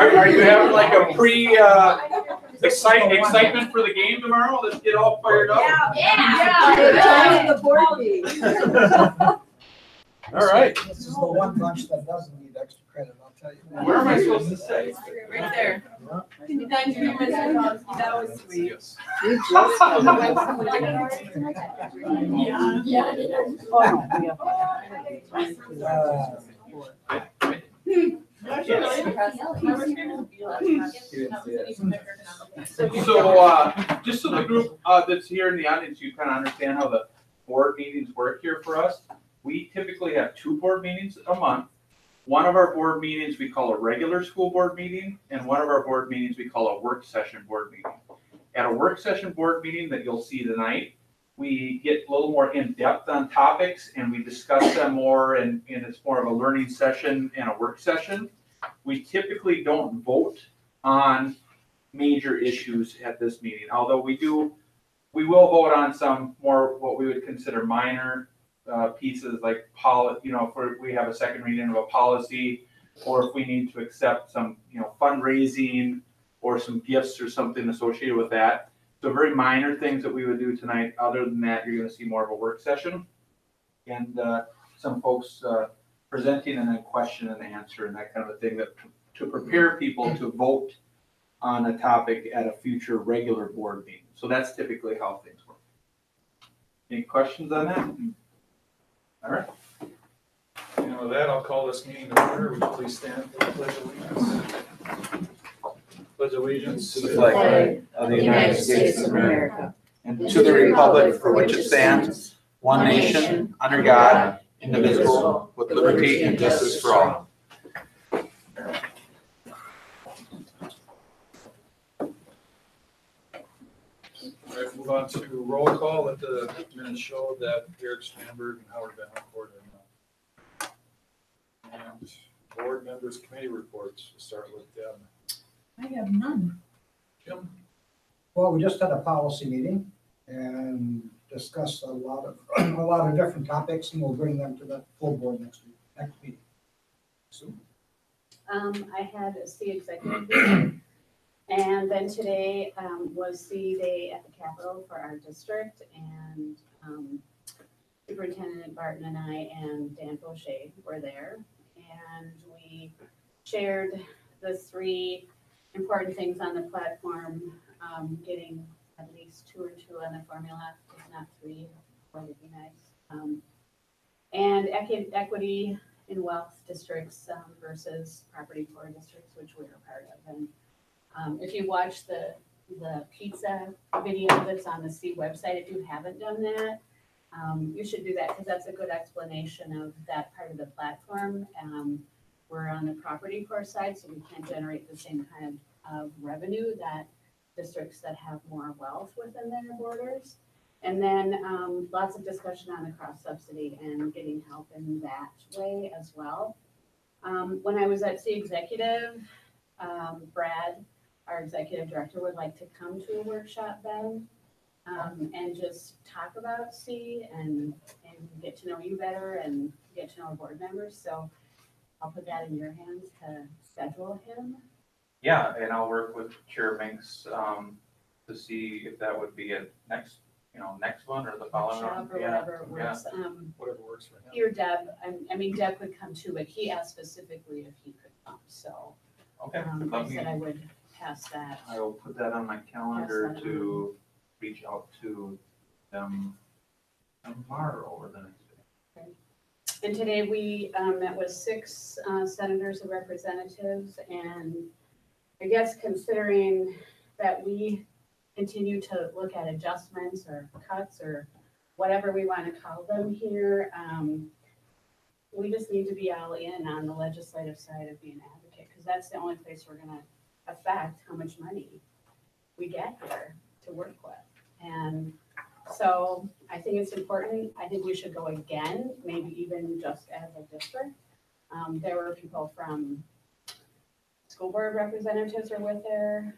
Are you having like a excitement for the game tomorrow? Let's get all fired up. Yeah. The board meeting. All right. This is the one bunch that doesn't need extra credit, I'll tell you. Where am I supposed to say? Right there. Thank you, Mr. Bosky. That was sweet. So, just so the group that's here in the audience, you kind of understand how the board meetings work here for us. We typically have 2 board meetings a month. One of our board meetings we call a regular school board meeting, and one of our board meetings we call a work session board meeting. At a work session board meeting that you'll see tonight, we get a little more in depth on topics and we discuss them more, and it's more of a learning session and a work session. We typically don't vote on major issues at this meeting, although we will vote on some more what we would consider minor pieces, like if we have a second reading of a policy, or if we need to accept some fundraising or some gifts or something associated with that. So very minor things that we would do tonight. Other than that, you're going to see more of a work session and some folks presenting and then question and answer and that kind of a thing, that to prepare people to vote on a topic at a future regular board meeting. So that's typically how things work. Any questions on that? All right. And with that, I'll call this meeting to order. Would you please stand for the pledge of allegiance? Pledge allegiance To the flag of the United States of America, and to the republic for which it stands, one nation, under God, indivisible, with liberty and justice for all. All right, move on to roll call. Let the minutes show that Eric Strandberg and Howard Valancourt are not. And board members' committee reports. We'll start with Deb. I have none. Jim? Well, we just had a policy meeting and discussed a lot of different topics, and we'll bring them to the full board next meeting. Sue? I had a C executive meeting, and then today was C day at the Capitol for our district, and Superintendent Barton and I and Dan Boucher were there, and we shared the 3 important things on the platform, getting at least 2 or 2 on the formula, if not 3, that would be nice. And equity in wealth districts versus property poor districts, which we are part of. And if you watch the pizza video that's on the C website, if you haven't done that, you should do that, because that's a good explanation of that part of the platform. We're on the property poor side, so we can't generate the same kind of revenue that districts that have more wealth within their borders. And then lots of discussion on the cross subsidy and getting help in that way as well. When I was at C Executive, Brad, our executive director, would like to come to a workshop then and just talk about C and get to know you better and get to know board members. So I'll put that in your hands to schedule him. Yeah, and I'll work with Chair Minks to see if that would be a next one or the following one. Or whatever works. Whatever works for him. He or Deb, I mean, Deb could come too, but he asked specifically if he could come, so. Okay. I said I would pass that. I will put that on my calendar to reach out to them tomorrow or the next day. And today we met with 6 senators and representatives, and I guess considering that we continue to look at adjustments or cuts or whatever we want to call them here, we just need to be all in on the legislative side of being an advocate, because that's the only place we're going to affect how much money we get here to work with. And so I think it's important. I think we should go again, maybe even just as a district. There were people from school board representatives are with their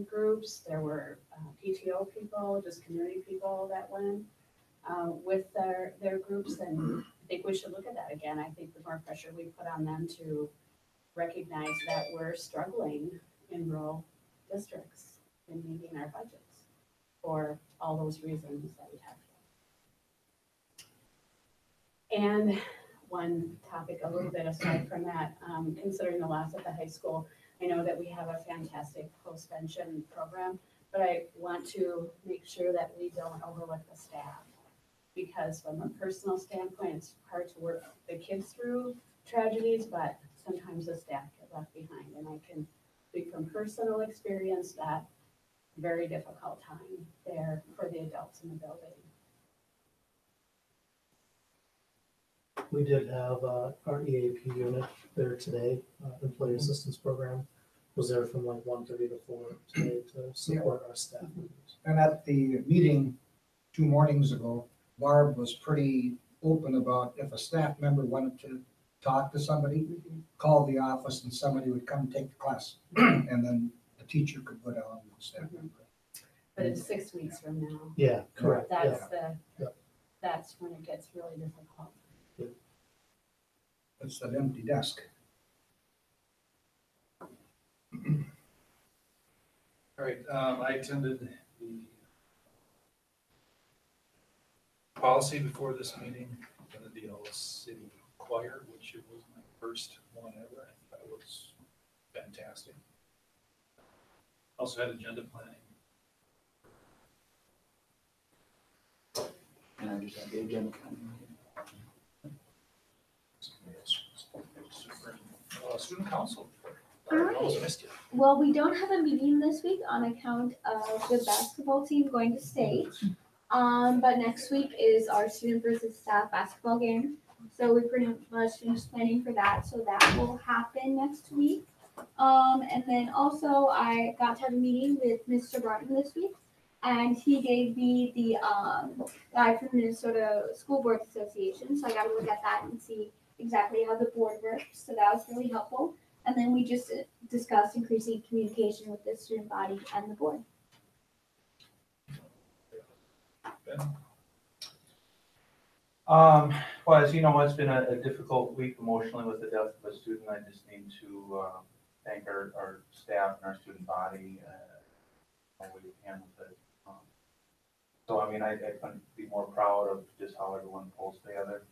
groups. There were PTO people, just community people that went with their groups. And I think we should look at that again. I think the more pressure we put on them to recognize that we're struggling in rural districts in meeting our budgets for all those reasons that we talked about. And one topic a little bit aside from that, considering the loss at the high school, I know that we have a fantastic post-pension program, but I want to make sure that we don't overlook the staff. Because from a personal standpoint, it's hard to work the kids through tragedies, but sometimes the staff get left behind. And I can speak from personal experience that very difficult time there for the adults in the building. We did have our EAP unit there today, Employee Assistance Program, was there from like 1:30 to 4 today to support our staff members. And at the meeting 2 mornings ago, Barb was pretty open about if a staff member wanted to talk to somebody, call the office and somebody would come take the class. And then the teacher could go down with the staff member. But it's 6 weeks from now. Yeah, correct, yeah. That's when it gets really difficult. It's that empty desk. All right, I attended the policy before this meeting, attended the All City Choir, which it was my first one ever. That was fantastic. Also had agenda planning. And I just have the agenda. Student council. All right. I almost missed you. Well, we don't have a meeting this week on account of the basketball team going to state. But next week is our student versus staff basketball game. So we pretty much finished planning for that. So that will happen next week. And then also I got to have a meeting with Mr. Barton this week. And he gave me the guide from the Minnesota School Board Association. So I got to look at that and see exactly how the board works. So that was really helpful. And then we just discussed increasing communication with the student body and the board. Ben? Well, as you know, it's been a difficult week emotionally with the death of a student. I just need to thank our staff and our student body. How we handled it. So, I mean, I couldn't be more proud of just how everyone pulls together.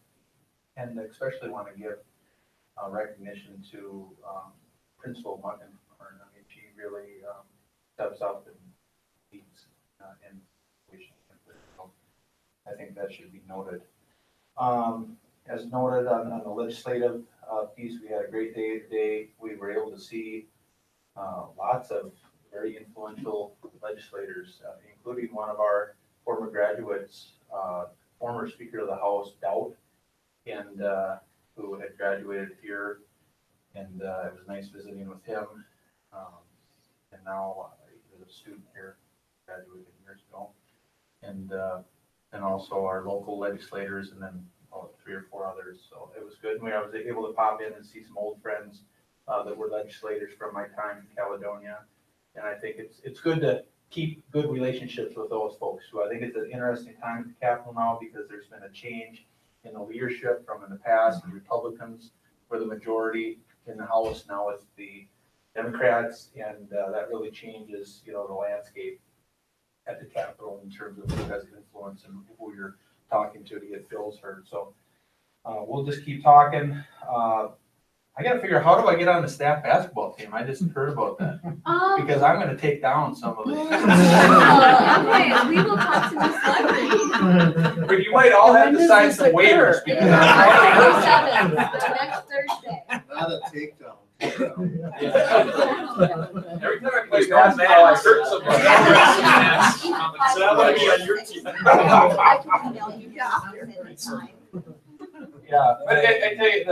And especially want to give recognition to Principal Muckenhorn. I mean, she really steps up and leads in situations. So I think that should be noted. As noted on the legislative piece, we had a great day today. We were able to see lots of very influential legislators, including one of our former graduates, former Speaker of the House, Dowd, and who had graduated here, and it was nice visiting with him. And now he's a student here, graduated years ago, and also our local legislators, and then 3 or 4 others. So it was good. I was able to pop in and see some old friends that were legislators from my time in Caledonia, and I think it's good to keep good relationships with those folks. So I think it's an interesting time at the Capitol now because there's been a change in the leadership from in the past. The Republicans were the majority in the House. Now it's the Democrats, and that really changes, the landscape at the Capitol in terms of who has influence and who you're talking to get bills heard. So we'll just keep talking. I gotta figure out, how do I get on the staff basketball team? I just heard about that. Because I'm gonna take down some of these. Okay, we will talk to Ms. Levy. But you might all have to sign some waivers because October 7th, next Thursday. Not a takedown. every time I play basketball, I hurt somebody. So I want to be on your team. I can email you after the time. Yeah, but I tell you,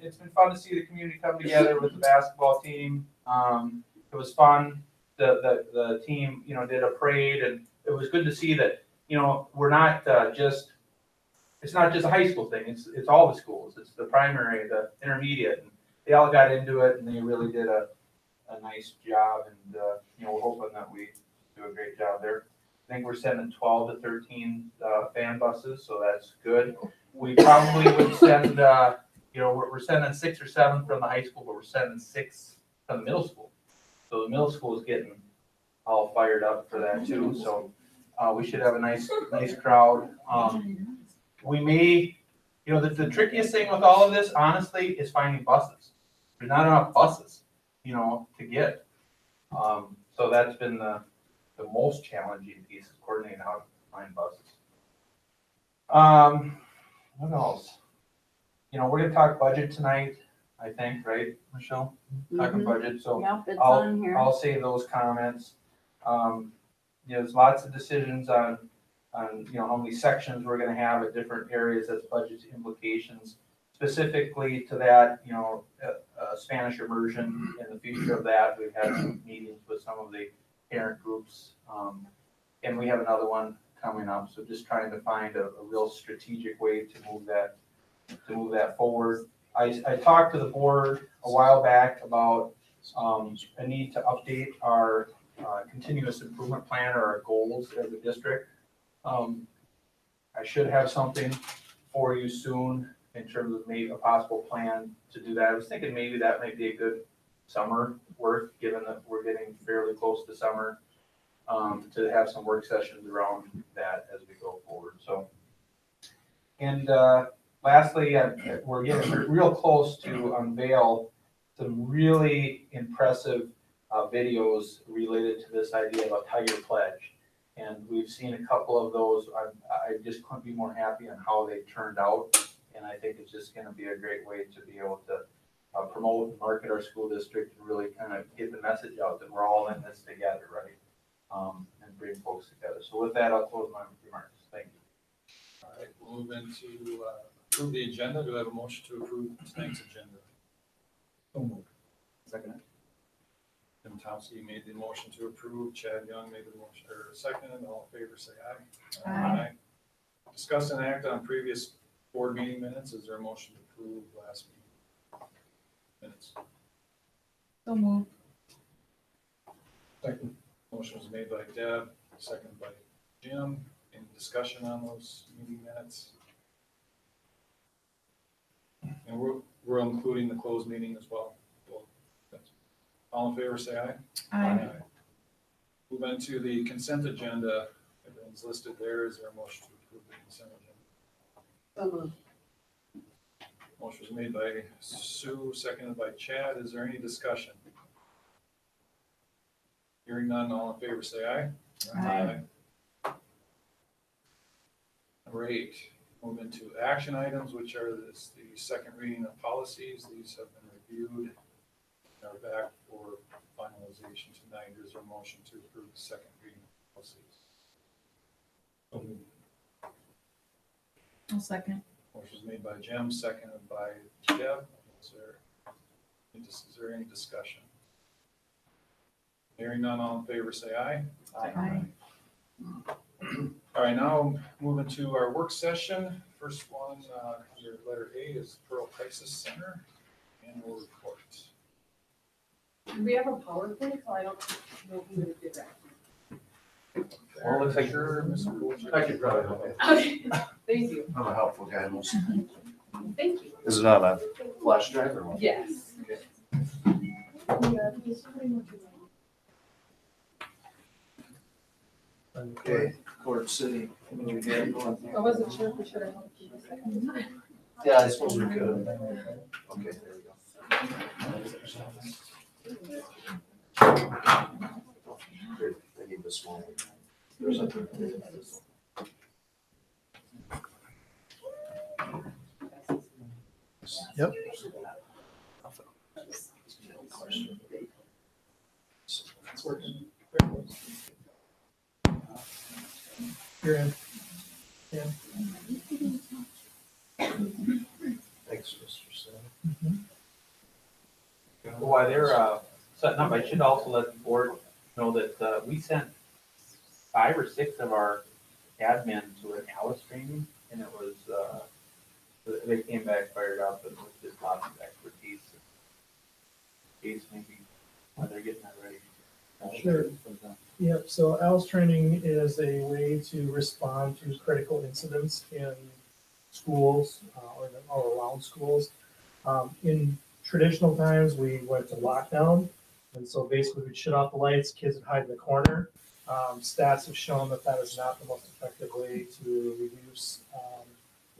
it's been fun to see the community come together with the basketball team. It was fun. The team, did a parade, and it was good to see that, we're not it's not just a high school thing. It's all the schools. It's the primary, the intermediate, and they all got into it, and they really did a nice job. And we're hoping that we do a great job there. I think we're sending 12 to 13 fan buses, so that's good. We probably would send, you know, we're sending 6 or 7 from the high school, but we're sending 6 from the middle school. So the middle school is getting all fired up for that too, so, we should have a nice crowd. We may, you know, the trickiest thing with all of this, honestly, is finding buses. There's not enough buses, you know, to get. So that's been the most challenging piece, is coordinating how to find buses. What else? You know, we're gonna talk budget tonight, I think, right, Michelle? Talking budget, so Yep, it's on here. I'll say those comments. You know, there's lots of decisions on, you know, how many sections we're gonna have at different areas, that's budget implications. Specifically to that, you know, Spanish immersion and the future of that, we've had some meetings with some of the parent groups. And we have another one coming up, so just trying to find a real strategic way to move that forward. I talked to the board a while back about a need to update our continuous improvement plan or our goals as a district. I should have something for you soon in terms of maybe a possible plan to do that. I was thinking maybe that might be a good summer work, given that we're getting fairly close to summer, to have some work sessions around that as we go forward, so. And lastly, we're getting real close to unveil some really impressive videos related to this idea of a Tiger Pledge. And we've seen a couple of those. I just couldn't be more happy on how they turned out. And I think it's just gonna be a great way to be able to promote and market our school district and really kind of get the message out that we're all in this together, right? And bring folks together. So with that, I'll close my remarks. Thank you. All right, we'll move into approve the agenda. Do I have a motion to approve tonight's agenda? So moved. Second. Tim Thompson made the motion to approve. Chad Young made the motion, or second. All in favor, say aye. Aye. Discuss and act on previous board meeting minutes. Is there a motion to approve last meeting minutes? So moved. Second. Motion was made by Deb, seconded by Jim. Any discussion on those meeting minutes? And we're including the closed meeting as well. All in favor, say aye. Aye. Move into the consent agenda. Everything's listed there. Is there a motion to approve the consent agenda? So moved. Motion was made by Sue, seconded by Chad. Is there any discussion? Hearing none, all in favor, say aye. Aye. Number 8, move into action items, which are the second reading of policies. These have been reviewed and are back for finalization tonight. Is there a motion to approve the second reading of policies? I'll second. Motion was made by Jim, seconded by Deb. Is there any discussion? Hearing none, all in favor, say aye. Aye. All right, now moving to our work session. First one, under letter A is Pearl Crisis Center annual report. Do we have a PowerPoint? So I don't know who did that. Well, it looks like Sure, Mr. Bolger. I could probably help you. Okay, thank you. I'm a helpful guy most. Thank you. Is it on a flash drive or what? Yes. Okay, Court City. I wasn't sure if we should have helped you a second. Yeah, I suppose we could. Okay, there we go. Here, I need this one. There's a- Yep. You're in. Thanks, Mr. Sen. While they're setting up, I should also let the board know that we sent 5 or 6 of our admin to an Alice training, and it was, they came back fired up, and with just lots of expertise. Case maybe while they're getting that ready. Sure. Yep, so ALS training is a way to respond to critical incidents in schools or around schools. In traditional times, we went to lockdown, and so basically we'd shut off the lights, kids would hide in the corner. Stats have shown that that is not the most effective way to reduce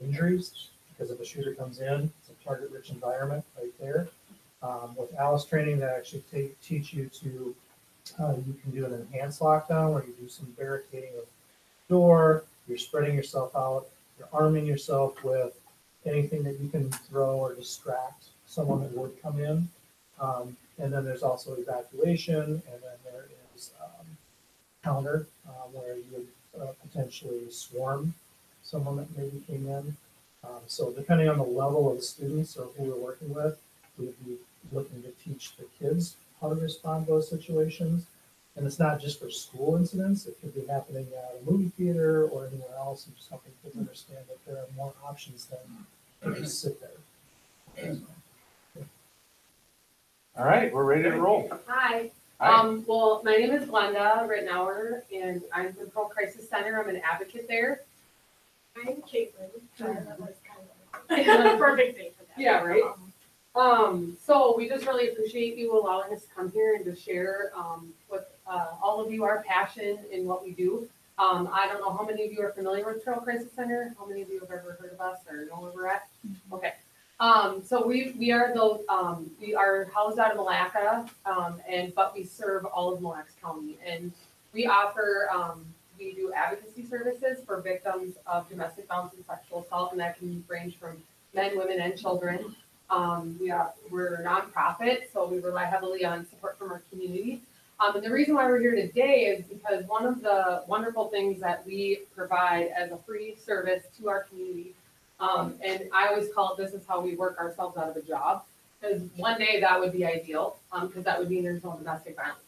injuries, because if a shooter comes in, it's a target-rich environment right there. With Alice training, that actually teach you to, you can do an enhanced lockdown where you do some barricading of door, you're spreading yourself out, you're arming yourself with anything that you can throw or distract someone that would come in. And then there's also evacuation, and then there is counter, where you would potentially swarm someone that maybe came in. So depending on the level of students or who we're working with, we'd be looking to teach the kids how to respond to those situations. And it's not just for school incidents, it could be happening at a movie theater or anywhere else, and just helping kids understand that there are more options than to just sit there. All right, we're ready to roll. Hi. Hi. Well, my name is Glenda Rittenauer, and I'm with Pearl Crisis Center. I'm an advocate there. I'm Caitlin. That was kind of a perfect day for that. Yeah, right. So we just really appreciate you allowing us to come here and to share, with, all of you our passion in what we do. I don't know how many of you are familiar with Pearl Crisis Center. How many of you have ever heard of us or know where we're at? Okay. So we are we are housed out of Malacca, but we serve all of Mille Lacs County, and we offer, we do advocacy services for victims of domestic violence and sexual assault, and that can range from men, women, and children. We're a nonprofit, so we rely heavily on support from our community. And the reason why we're here today is because one of the wonderful things that we provide as a free service to our community, and I always call it, this is how we work ourselves out of a job, because one day that would be ideal, because that would mean there's no domestic violence.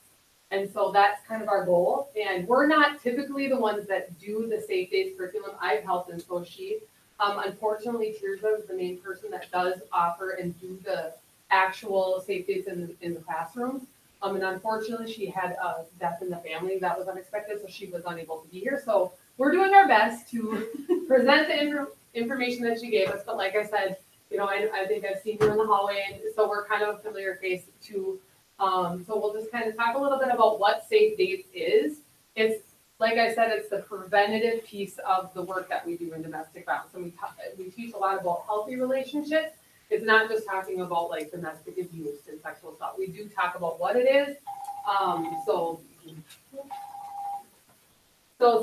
And so that's kind of our goal. And we're not typically the ones that do the Safe Days curriculum. I've helped, and so she. Unfortunately, Tirza is the main person that does offer and do the actual Safe Days in the classrooms. And unfortunately, she had a death in the family that was unexpected, so she was unable to be here. So we're doing our best to present the information that she gave us. But like I said, I think I've seen you in the hallway, and so we're kind of a familiar face too. So we'll just kind of talk a little bit about what Safe Dates is. It's, like I said, it's the preventative piece of the work that we do in domestic violence. And we teach a lot about healthy relationships. It's not just talking about like domestic abuse and sexual assault. We do talk about what it is. So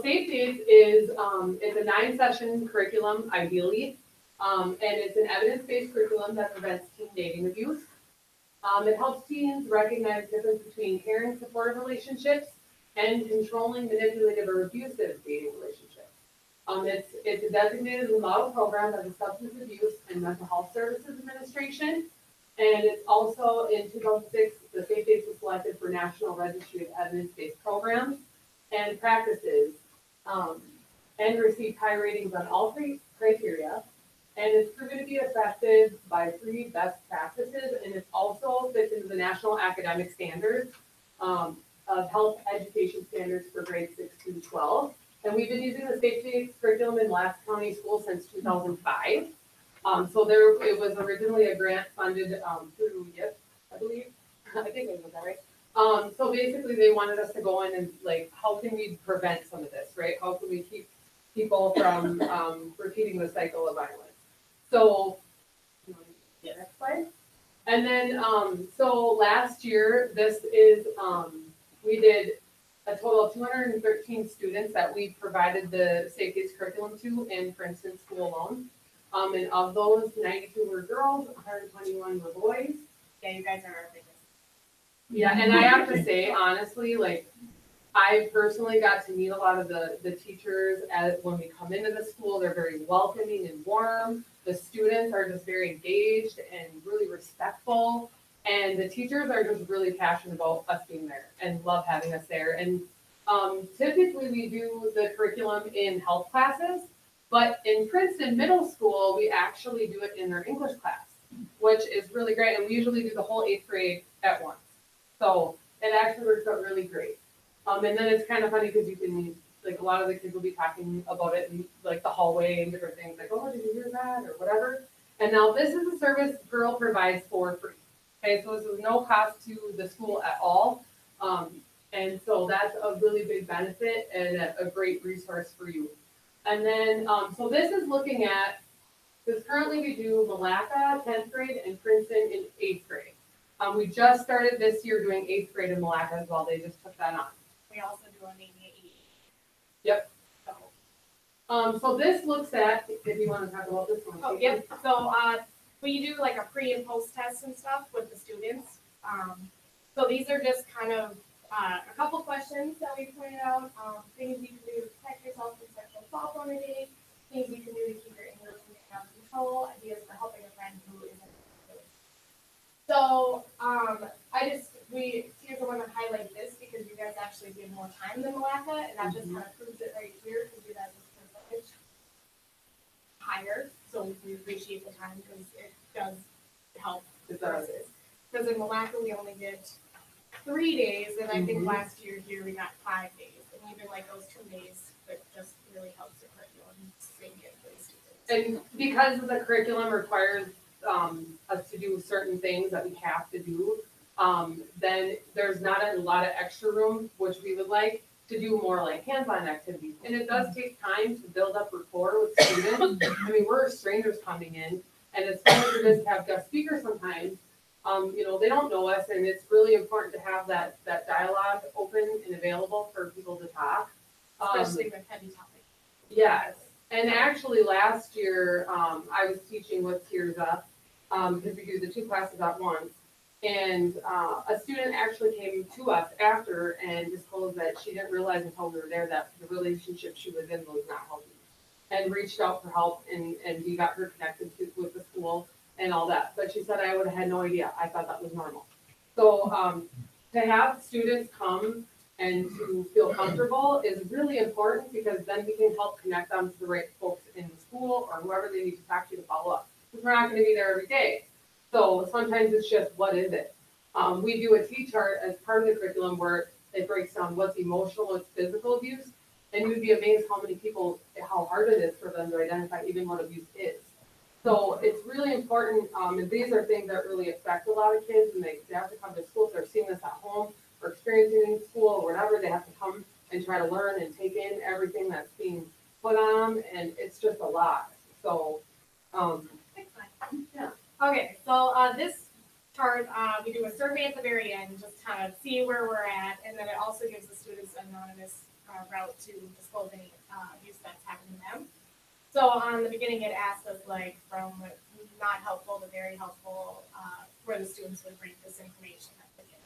Safe Dates is it's a 9-session curriculum, ideally, and it's an evidence-based curriculum that prevents teen dating abuse. It helps teens recognize the difference between caring, supportive relationships and controlling, manipulative, or abusive dating relationships. It's a designated model program by the Substance Abuse and Mental Health Services Administration. And it's also, in 2006, the Safe Dates was selected for National Registry of Evidence-Based Programs and Practices, and received high ratings on all 3 criteria. And it's proven to be effective by 3 best practices, and it also fits into the national academic standards of health education standards for grades 6 through 12. And we've been using the Safe Dates curriculum in Lask County Schools since 2005. So it was originally a grant funded through YIP, I believe. I think it was that right. So basically, they wanted us to go in and like, how can we prevent some of this, right? How can we keep people from repeating the cycle of violence? So, next slide. And then, so last year, this is, we did a total of 213 students that we provided the Safe Dates curriculum to in Princeton School alone. And of those, 92 were girls, 121 were boys. Yeah, you guys are our biggest. Yeah, and I have to say, honestly, like, I personally got to meet a lot of the teachers when we come into the school. They're very welcoming and warm. The students are just very engaged and really respectful. And the teachers are just really passionate about us being there and love having us there. And typically we do the curriculum in health classes, but in Princeton Middle School, we actually do it in their English class, which is really great. And we usually do the whole 8th grade at once. So it actually works out really great. And then it's kind of funny because you can, like, a lot of the kids will be talking about it in like the hallway and different things, like, oh, did you hear that or whatever. And now this is a service Girl provides for free. Okay, so this is no cost to the school at all. And so that's a really big benefit and a great resource for you. And then, so this is looking at, because currently we do Malacca, 10th grade, and Princeton in 8th grade. We just started this year doing 8th grade in Malacca as well. They just took that on. We also do a maybe eight. Yep. So this looks at, if you want to talk about this one. Oh, yep, so, we do like a pre and post test and stuff with the students. So these are just kind of, a couple questions that we pointed out, things you can do to protect yourself from sexual assault on a date, things you can do to keep your English under control, ideas for helping a friend who isn't. So, here's the one to highlight this because you guys actually did more time than Malacca, and that just kind of proves it right here, because you guys' percentage higher, so we appreciate the time because it does help the versus. Because in Malacca, we only get 3 days, and I think last year here we got 5 days, and even like those 2 days, it just really helps the curriculum sink in for the students. And because the curriculum requires us to do certain things that we have to do, then there's not a lot of extra room, which we would like to do more like hands-on activities. And it does take time to build up rapport with students. I mean, we're strangers coming in, and as fun as it is to have guest speakers sometimes, they don't know us, and it's really important to have that dialogue open and available for people to talk. Especially with heavy topics. Yes, and actually last year, I was teaching with Tears Up, because we do the 2 classes at once. And a student actually came to us after and disclosed that she didn't realize until we were there that the relationship she was in was not healthy. And reached out for help, and we got her connected with the school and all that. But she said, I would have had no idea. I thought that was normal. So to have students come and to feel comfortable is really important, because then we can help connect them to the right folks in the school or whoever they need to talk to follow up. Because we're not going to be there every day. So sometimes it's just, what is it? We do a T-chart as part of the curriculum where it breaks down what's emotional, what's physical abuse. And you'd be amazed how many people, how hard it is for them to identify even what abuse is. So it's really important, and these are things that really affect a lot of kids, and they have to come to school. If they're seeing this at home or experiencing it in school or whatever, they have to come and try to learn and take in everything that's being put on them, and it's just a lot. So, yeah. Okay, so this chart, we do a survey at the very end, just kind of see where we're at, and then it also gives the students an anonymous route to disclose any abuse that's happened to them. So on the beginning, it asks us like from not helpful to very helpful, where the students would rate this information at the beginning.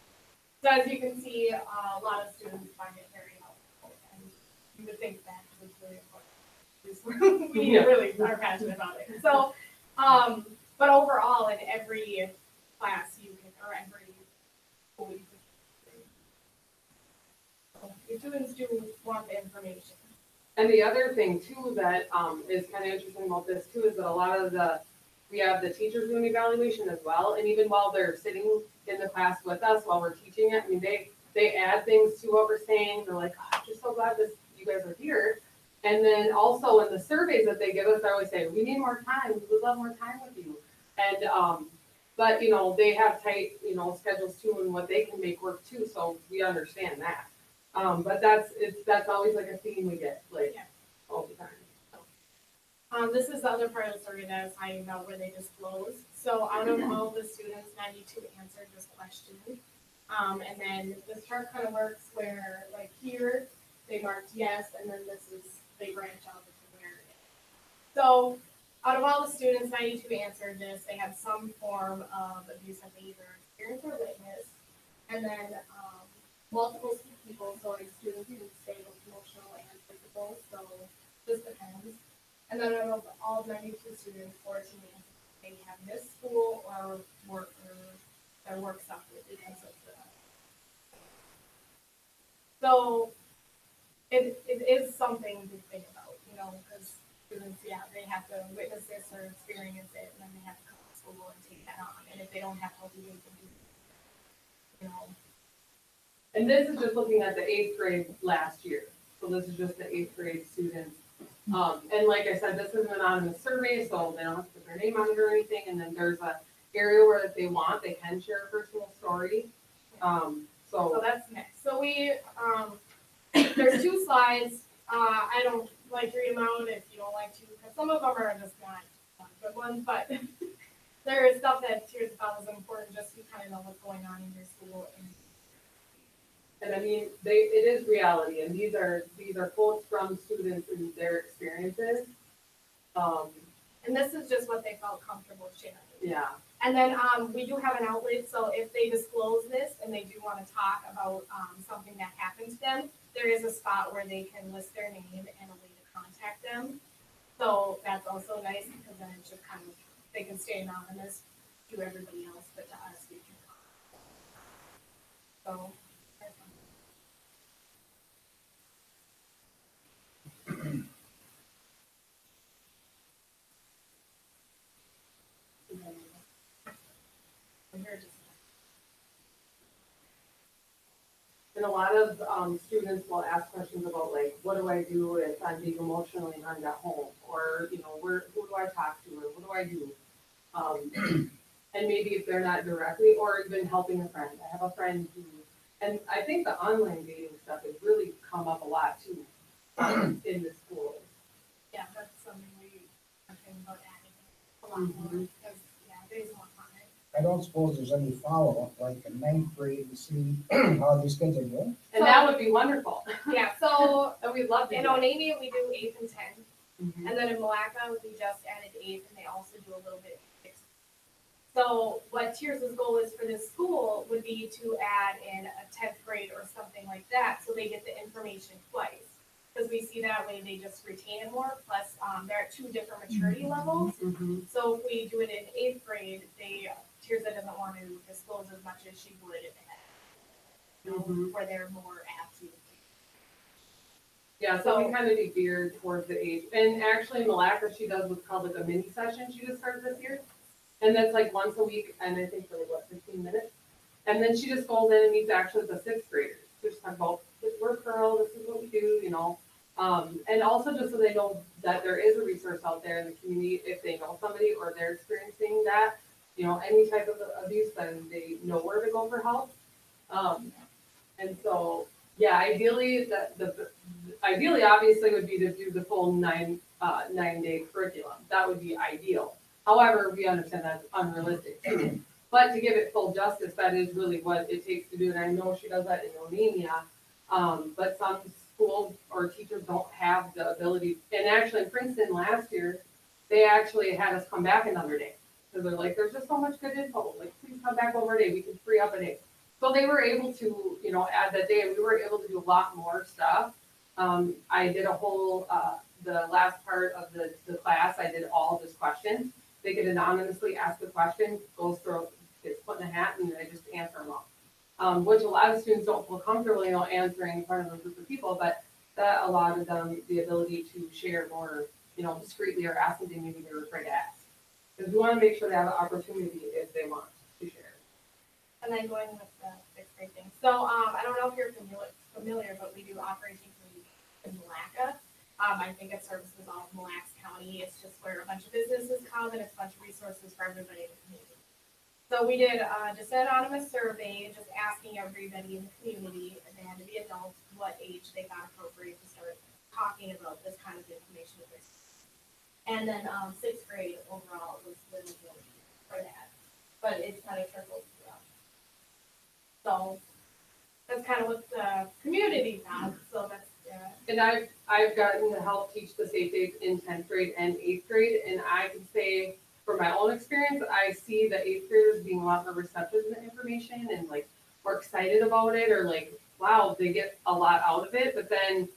So as you can see, a lot of students find it very helpful, and you would think that was really important. We really are passionate about it. So, but overall, in every class you can, or every school you can, your students do want the information. And the other thing too that is kind of interesting about this too is that a lot of we have the teachers doing evaluation as well, and even while they're sitting in the class with us while we're teaching it, I mean they add things to what we're saying. They're like, oh, I'm just so glad you guys are here. And then also in the surveys that they give us, I always say, we need more time. We would love more time with you. And but they have tight schedules too, and what they can make work too. So we understand that. But that's always like a theme we get all the time. This is the other part of the survey that I was talking about where they disclose. So out of all the students, 92 answered this question. And then this chart kind of works where like here they marked yes, and then they branch out to where it is. So out of all the students, 92 answered this. They have some form of abuse that they either experienced or witnessed. And then multiple people, so like students can say both emotional and physical, so this depends. And then out of all 92 students, 14 they have missed school or work or their work suffered because of the. So it is something to think about, because students, they have to witness this or experience it, and then they have to come to school and take that on. And if they don't have healthy ways of doing it, And this is just looking at the 8th grade last year. So this is just the 8th grade students And like I said, this is an anonymous survey, so they don't have to put their name on it or anything, and then there's a area where if they want, they can share a personal story. So So, that's next. So we, there's 2 slides. I don't like to read them out if you don't like to, because some of them are just not good ones, but there is stuff that Tears felt was important just to kind of know what's going on in your school. and I mean, it is reality, and these are quotes from students and their experiences. And this is just what they felt comfortable sharing. Yeah, And then, we do have an outlet, so if they disclose this and they do wanna talk about, something that happened to them, there is a spot where they can list their name and a way to contact them. So that's also nice, because then it's just kind of, they can stay anonymous to everybody else, but to us, we can. So. that's fine. And here just- and a lot of, students will ask questions about like, what do I do if I'm being emotionally harmed at home? Or, you know, who do I talk to, or what do I do? And maybe if they're not directly, or even helping a friend. I have a friend who, and I think the online dating stuff has really come up a lot too, in the schools. Yeah, that's something we are thinking about adding a lot more, because, yeah, there's more fun. I don't suppose there's any follow-up, like in 9th grade, to see how these kids are doing. And that would be wonderful. Yeah, so And we'd love to in do that. Onavia, we do 8th and 10th, Mhm. and then in Malacca, we just added 8th, and they also do a little bit of 6th. So what Tears' goal is for this school would be to add in a 10th grade or something like that, so they get the information twice. Because we see that way they just retain it more, plus, they're at 2 different maturity levels. Mhm. So if we do it in 8th grade, Tirza doesn't want to disclose as much as she would at, Mhm. where they're more apt to. Yeah, so we kind of be geared towards the age. And actually, Malacca, she does what's called like a mini session she just started this year. And that's like once a week, and I think for like, what, 15 minutes? And then she just goes in and meets actually the 6th graders. Just talk about, we're Pearl, this is what we do, you know. And also just so they know that there is a resource out there in the community if they know somebody or they're experiencing that, you know, any type of abuse, then they know where to go for help. And so, yeah, ideally, ideally, obviously, would be to do the full 9-day curriculum. That would be ideal. However, we understand that's unrealistic too. But to give it full justice, that is really what it takes to do it. And I know she does that in Romania. But some schools or teachers don't have the ability. And actually, in Princeton last year, they actually had us come back another day. Because they're like, there's just so much good info. Like, please come back over a day. We can free up a day. So they were able to, you know, add that day. And we were able to do a lot more stuff. I did a whole, the last part of the class, I did all just questions. They could anonymously ask the question, goes through, gets put in a hat, and I just answer them all. Which a lot of students don't feel comfortable, you know, answering in front of a group of people, but that allowed them the ability to share more, you know, discreetly or ask something maybe they were afraid to ask. Because we want to make sure they have an opportunity if they want to share. And then going with the 6th grade thing. So, I don't know if you're familiar, but we do Operation Community in Malacca. I think it services all of Mille Lacs County. It's just where a bunch of businesses come and it's a bunch of resources for everybody in the community. So we did just an anonymous survey, just asking everybody in the community, and they had to be adults, what age they thought appropriate to start talking about this kind of information with their students. And then 6th grade overall was the majority for that, but it's kind of trickled throughout. So that's kind of what the community found. So that's And I've gotten to help teach the safe days in 10th grade and 8th grade, and I can say from my own experience, I see the 8th graders being a lot more receptive to the information and like more excited about it, or like, wow, they get a lot out of it. But then,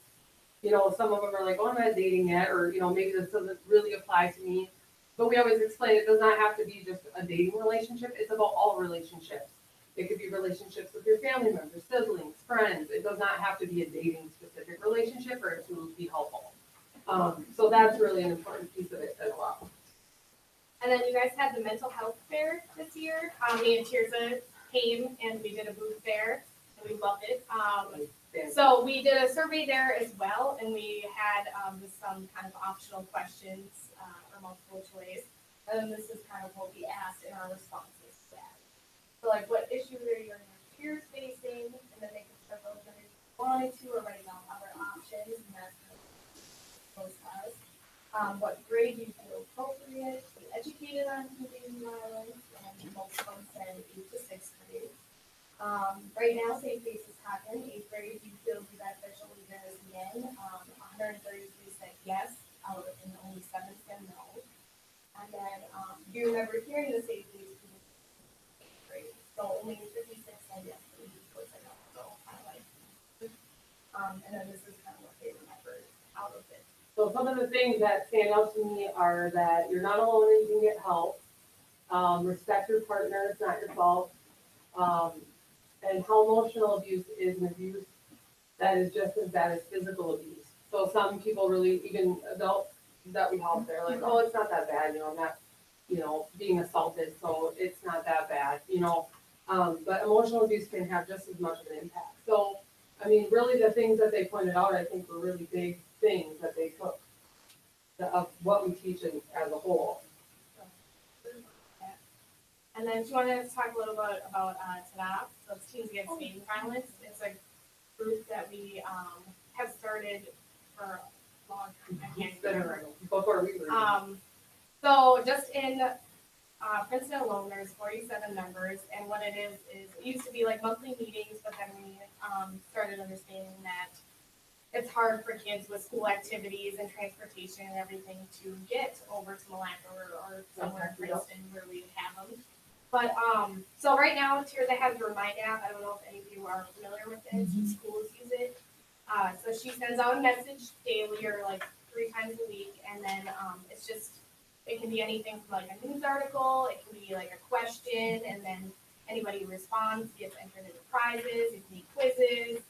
you know, some of them are like, oh, I'm not dating yet, or, you know, maybe this doesn't really apply to me. But we always explain it does not have to be just a dating relationship. It's about all relationships. It could be relationships with your family members, siblings, friends. It does not have to be a dating specific relationship or it to be helpful. So that's really an important piece of it as well. And then you guys had the mental health fair this year. Me and Tirza came and we did a booth there and we loved it. So we did a survey there as well, and we had just some kind of optional questions or multiple choice. And then this is kind of what we asked in our responses to that. So like, what issues are your peers facing? And then they can start those if they wanted to, or writing down other options, and that's kind of those us. What grade do you feel appropriate to be educated on community violence? And most of them said 8th to 6th grade. Right now, Safe Face is talking, 8th grade, do you feel it'd be beneficial to do this again? 133 said yes, and only 7 said no. And then, do you remember hearing the Safe Face in 8th grade? So only 56 said yes, 84 said no, so kind of like, and then this is kind of what they remembered out of it. So some of the things that stand out to me are that you're not alone and you can get help. Respect your partner, it's not your fault. And how emotional abuse is an abuse that is just as bad as physical abuse. So some people really, even adults that we help, they're like, oh, it's not that bad, I'm not, being assaulted, so it's not that bad, but emotional abuse can have just as much of an impact. So, I mean, really the things that they pointed out, I think were really big things that they took of what we teach as a whole. And then do you want to talk a little bit about TANAP, so it's Teens Against Gang Violence. It's a group that we have started for a long time. I can't remember. Before we were. So just in Princeton alone, there's 47 members, and what it is it used to be like monthly meetings, but then we started understanding that it's hard for kids with school activities and transportation and everything to get over to Malacca or somewhere in Princeton where we have them. But, so right now, Tirza has the Remind app. I don't know if any of you are familiar with it. Some schools use it. So she sends out a message daily or like 3 times a week. And then, it's just, it can be anything from like a news article. It can be like a question. And then anybody who responds gets entered into prizes. It can be quizzes.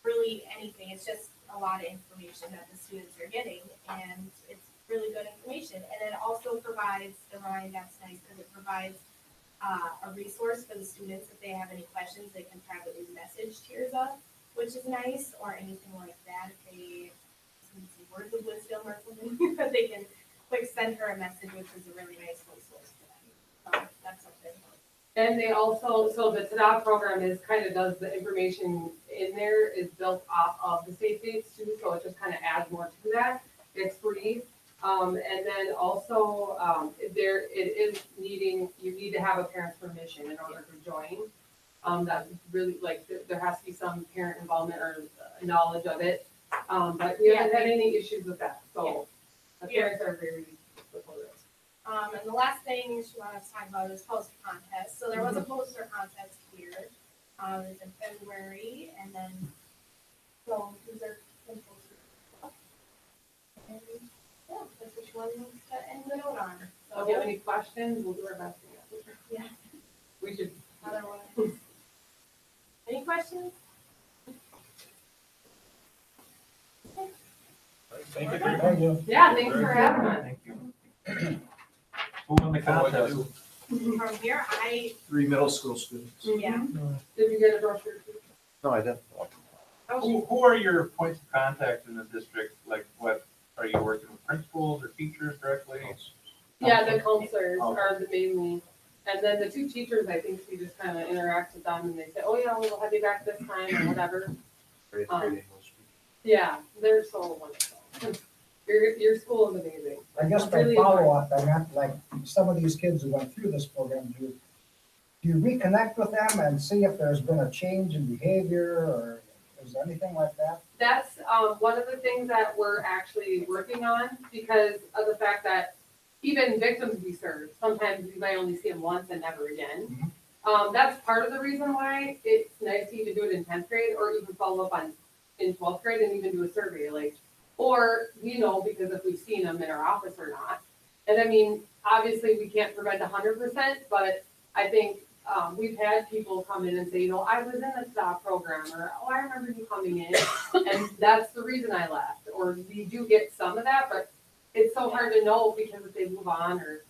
Really anything. It's just a lot of information that the students are getting. And it's really good information. And it also provides, the Remind app's nice because it provides a resource for the students. If they have any questions, they can privately message Tirza, which is nice, or anything like that. If they need some words of wisdom or something, that they can quick send her a message, which is a really nice resource for them. So that's something. And they also, so the TANAP program does the information in there is built off of the Safe Face too, so it just kind of adds more to that. It's free. And then also, you need to have a parent's permission in order to join. That's really, like, there has to be some parent involvement or knowledge of it. But we haven't had any issues with that, so the parents are very supportive. And the last thing she wanted to talk about is poster contest. So there was a poster contest here. It was in February, and then, so these are some posters. And, yeah, that's what she wanted to end the note on. So if you have any questions, we'll do our best to answer. Yeah. We should. Otherwise, any questions? Thank you very much. Yeah, thanks for having us. Thank you. Who won the contest? From here, 3 middle school students. yeah. Did you get a brochure? No, I didn't. Who are your points of contact in the district? Like, what, are you working with principals or teachers directly? Yeah, the counselors are the mainly, and then the 2 teachers, I think she just kind of interacts with them and they say, oh yeah, we'll have you back this time or whatever. Yeah, they're so wonderful. Your school is amazing. I guess by Really follow-up, I meant like some of these kids who went through this program, do you reconnect with them and see if there's been a change in behavior or is there anything like that? That's one of the things that we're actually working on because of the fact that even victims we serve, sometimes we might only see them once and never again. That's part of the reason why it's nice to even do it in 10th grade or even follow up in 12th grade and even do a survey. Or we know because if we've seen them in our office or not. And I mean, obviously we can't prevent 100%, but I think we've had people come in and say, I was in the STOP program, or, oh, I remember you coming in, and that's the reason I left. Or we do get some of that, but it's so hard to know because if they move on or,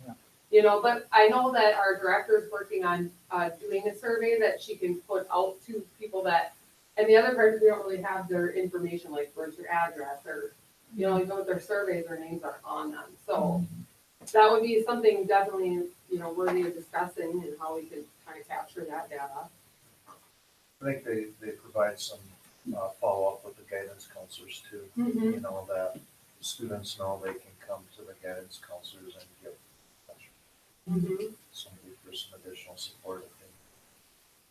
but I know that our director is working on doing a survey that she can put out to people that And the other part is we don't really have their information, like where's your address, or, you know, even with their surveys, their names aren't on them. So that would be something definitely, you know, worthy of discussing and how we could kind of capture that data. I think they provide some follow-up with the guidance counselors too. You know, that students know they can come to the guidance counselors and get somebody for some additional support. I think.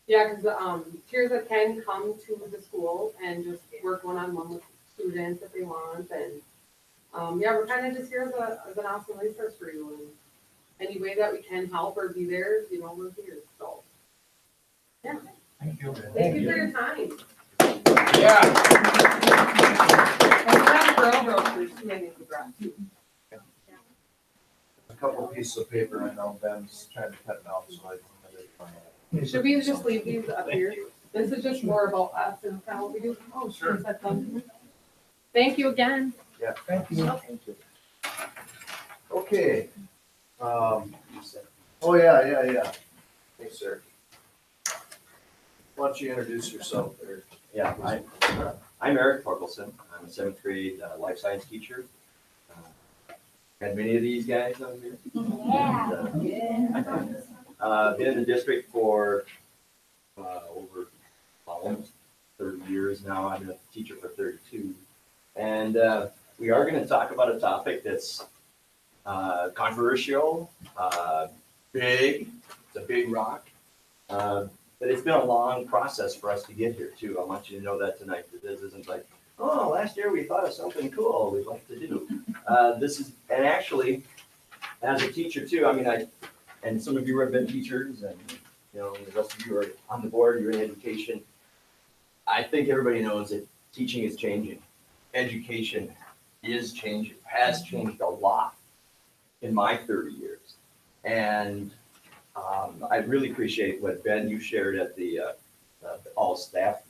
Yeah, because Tirzah can come to the school and just work one-on-one with students if they want, and yeah, we're kind of just here as an awesome resource for you, and any way that we can help or be there, you know, we're here, so. Yeah, Thank you. thank you for your time. Yeah. And that girl groceries, too, I need to grab too. A couple pieces of paper, I know Ben's trying to cut it out, so I can let it find out. Should we just leave these up here? This is just more about us and kind of what we do. Oh, sure. Thank you again. Yeah. Thank you. Okay. Oh, yeah. Hey, sir. Why don't you introduce yourself there? Yeah, I'm Eric Torkelson. I'm a seventh grade life science teacher. Had many of these guys on here. Been in the district for over almost 30 years now. I've been a teacher for 32. And we are going to talk about a topic that's controversial, big. It's a big rock. But it's been a long process for us to get here too. I want you to know that tonight. That this isn't like, oh, last year we thought of something cool we'd like to do. This is, and actually, as a teacher too, I mean, and some of you have been teachers, and you know, the rest of you are on the board, you're in education. I think everybody knows that teaching is changing. Education is changing, has changed a lot in my 30 years. And I really appreciate what Ben, you shared at the all staff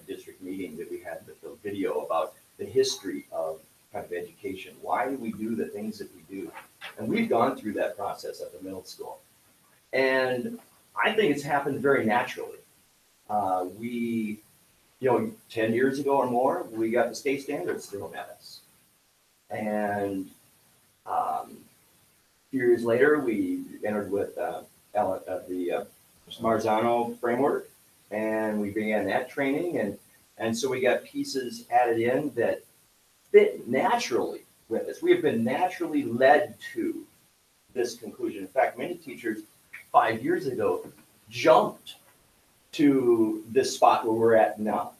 district meeting that we had with the video about the history of kind of education. Why do we do the things that we do? And we've gone through that process at the middle school. And I think it's happened very naturally. We, you know, 10 years ago or more, we got the state standards thrown at us. And a few years later, we entered with the Marzano framework, and we began that training. And so we got pieces added in that fit naturally with us. We have been naturally led to this conclusion. In fact, many teachers 5 years ago jumped to this spot where we're at now.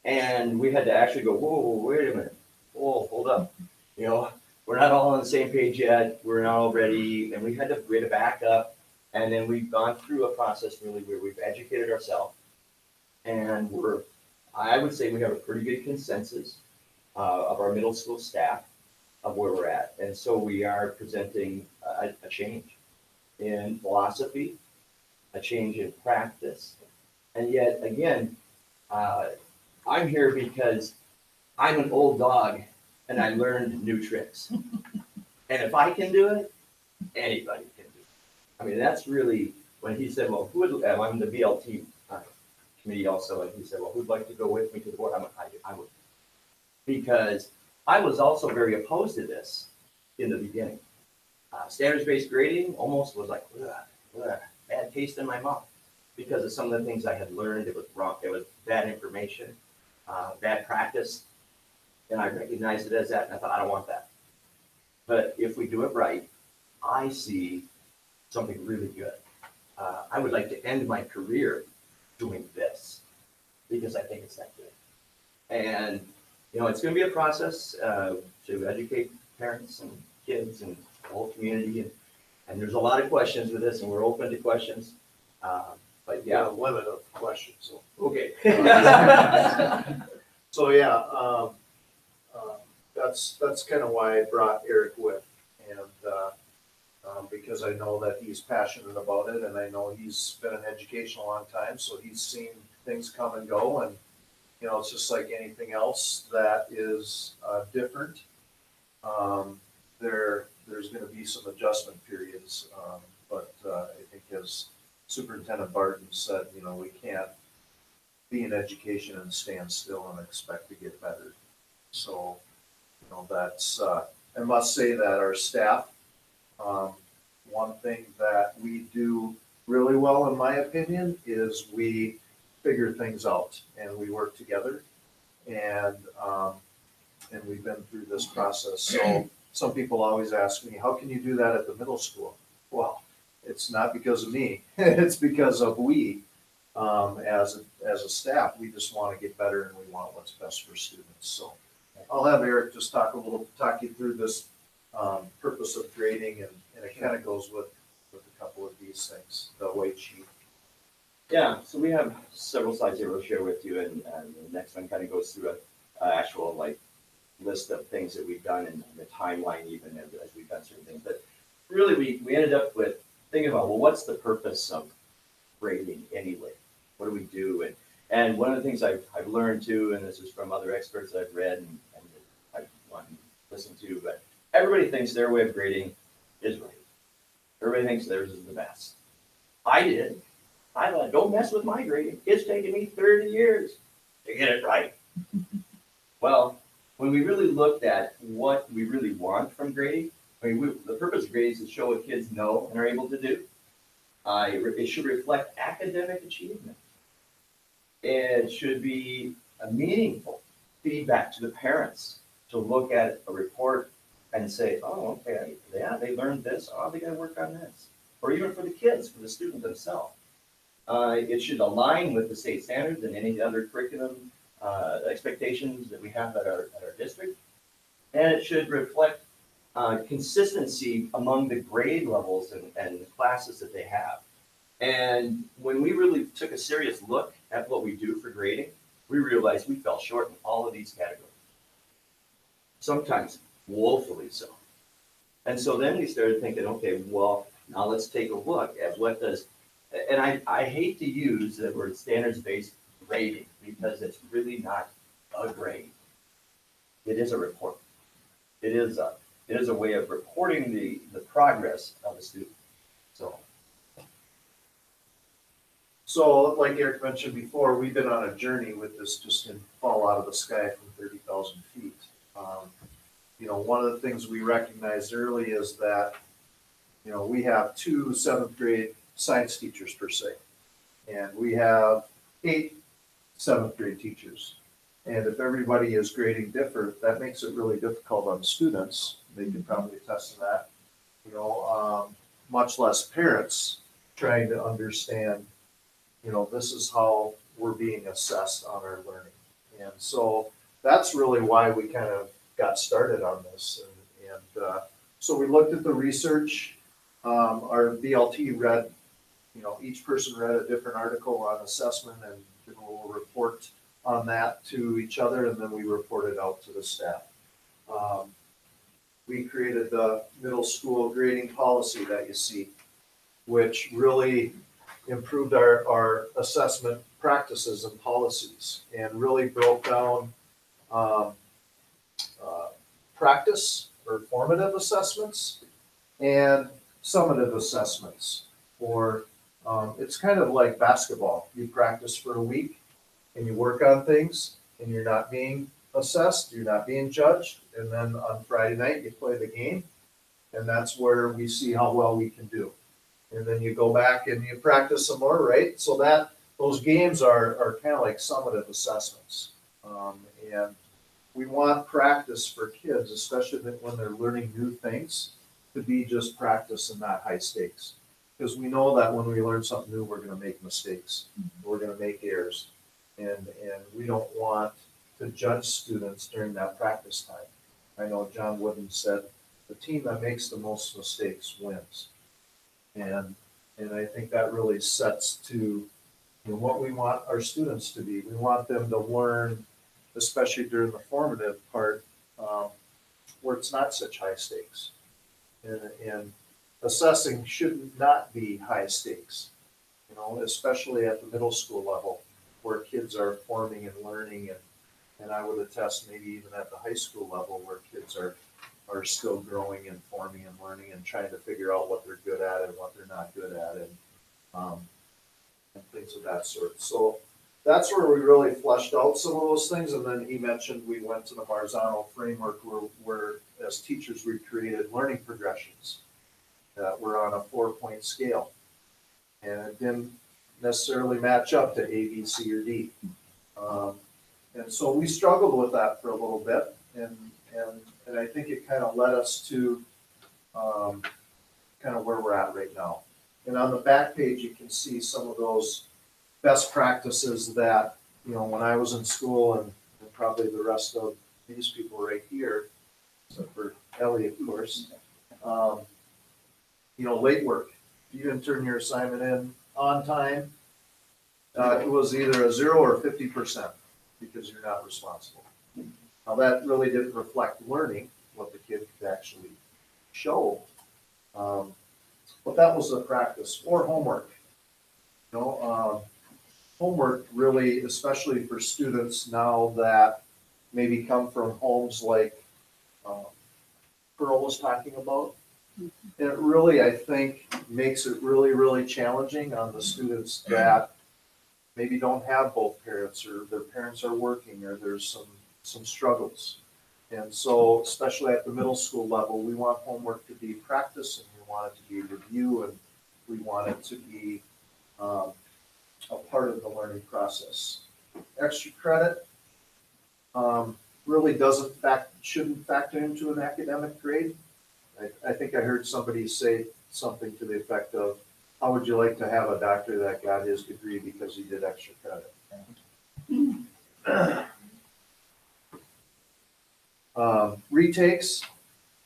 And we had to actually go, whoa, wait a minute. Whoa, hold up. You know, we're not all on the same page yet. We're not all ready. And we had to back up. And then we've gone through a process really where we've educated ourselves. And I would say we have a pretty good consensus of our middle school staff of where we're at. And so we are presenting a change in philosophy, a change in practice. And yet again, I'm here because I'm an old dog and I learned new tricks. And if I can do it, anybody can do it. I mean, that's really when he said, well, I'm the BLT committee also, and he said, well, who'd like to go with me to the board? I would. Because I was also very opposed to this in the beginning. Standards-based grading almost was like, bad taste in my mouth because of some of the things I had learned. It was wrong. It was bad information, bad practice. And I recognized it as that, and I thought, I don't want that. But if we do it right, I see something really good. I would like to end my career doing this because I think it's that good. And, you know, it's going to be a process to educate parents and kids and the whole community. And there's a lot of questions with this, and we're open to questions. But yeah, a limit of questions. So. Okay. So yeah, that's kind of why I brought Eric with, and because I know that he's passionate about it, and I know he's been in education a long time, so he's seen things come and go, and you know, it's just like anything else that is different. There's going to be some adjustment periods, but I think as Superintendent Barton said, you know, we can't be in education and stand still and expect to get better. So, you know, that's, I must say that our staff, one thing that we do really well, in my opinion, is we figure things out and we work together. And we've been through this process. So some people always ask me, how can you do that at the middle school? Well, it's not because of me. It's because of we, as a staff, we just want to get better and we want what's best for students. So I'll have Eric just talk you through this purpose of grading, and it kind of goes with a couple of these things, the weight sheet. Yeah, so we have several slides here we'll share with you, and the next one kind of goes through a actual like list of things that we've done and the timeline even as we've done certain things. But really, we ended up with thinking about, well, what's the purpose of grading anyway? What do we do? And one of the things I've learned too, and this is from other experts I've read and I've listened to, but everybody thinks their way of grading is right. Everybody thinks theirs is the best. I thought, don't mess with my grading. It's taken me 30 years to get it right. Well, when we really looked at what we really want from grading, the purpose of grading is to show what kids know and are able to do. It should reflect academic achievement. It should be a meaningful feedback to the parents to look at a report and say, oh, okay, yeah, they learned this. Oh, they got to work on this. Or even for the kids, for the student themselves. It should align with the state standards and any other curriculum expectations that we have at our district. And it should reflect consistency among the grade levels and the classes that they have. And when we really took a serious look at what we do for grading, we realized we fell short in all of these categories. Sometimes woefully so. And so then we started thinking, okay, well, now let's take a look at what does, and I hate to use the word standards-based grading because it's really not a grade. It is a report. It is a way of reporting the progress of a student. So like Eric mentioned before, we've been on a journey with this, just didn't fall out of the sky from 30,000 feet. You know, one of the things we recognized early is that, you know, we have 2 7th grade science teachers per se, and we have 8 7th grade teachers. And if everybody is grading different, that makes it really difficult on students. They can probably attest to that. You know, much less parents trying to understand, you know, this is how we're being assessed on our learning. And so that's really why we kind of got started on this. And so we looked at the research. Our BLT read, you know, each person read a different article on assessment and did a little report on that to each other, and then we reported out to the staff. We created the middle school grading policy that you see, which really improved our assessment practices and policies and really broke down practice or formative assessments and summative assessments. Or it's kind of like basketball. You practice for a week and you work on things and you're not being assessed, you're not being judged. And then on Friday night, you play the game, and that's where we see how well we can do. And then you go back and you practice some more, right? So that those games are kind of like summative assessments. And we want practice for kids, especially when they're learning new things, to be just practice and not high stakes. Because we know that when we learn something new, we're going to make mistakes. We're going to make errors. And we don't want to judge students during that practice time. I know John Wooden said, the team that makes the most mistakes wins. And I think that really sets to, you know, what we want our students to be. We want them to learn, especially during the formative part, where it's not such high stakes. And assessing should not be high stakes, you know, especially at the middle school level where kids are forming and learning, and I would attest maybe even at the high school level where kids are still growing and forming and learning and trying to figure out what they're good at and what they're not good at, and things of that sort. So that's where we really fleshed out some of those things, and then he mentioned we went to the Marzano framework where as teachers, we created learning progressions that were on a 4-point scale. And it didn't necessarily match up to A, B, C, or D. And so we struggled with that for a little bit, and I think it kind of led us to kind of where we're at right now. And on the back page, you can see some of those best practices that, you know, when I was in school and probably the rest of these people right here, except for Ellie, of course, you know, late work. If you didn't turn your assignment in on time, it was either a 0 or 50% because you're not responsible. Now that really didn't reflect learning, what the kid could actually show. But that was a practice. Or homework. You know, homework really, especially for students now that maybe come from homes like Pearl was talking about. And it really, I think, makes it really, really challenging on the students that maybe don't have both parents, or their parents are working, or there's some struggles. And so, especially at the middle school level, we want homework to be practice, and we want it to be review, and we want it to be a part of the learning process. Extra credit really shouldn't factor into an academic grade. I think I heard somebody say something to the effect of, how would you like to have a doctor that got his degree because he did extra credit? Retakes.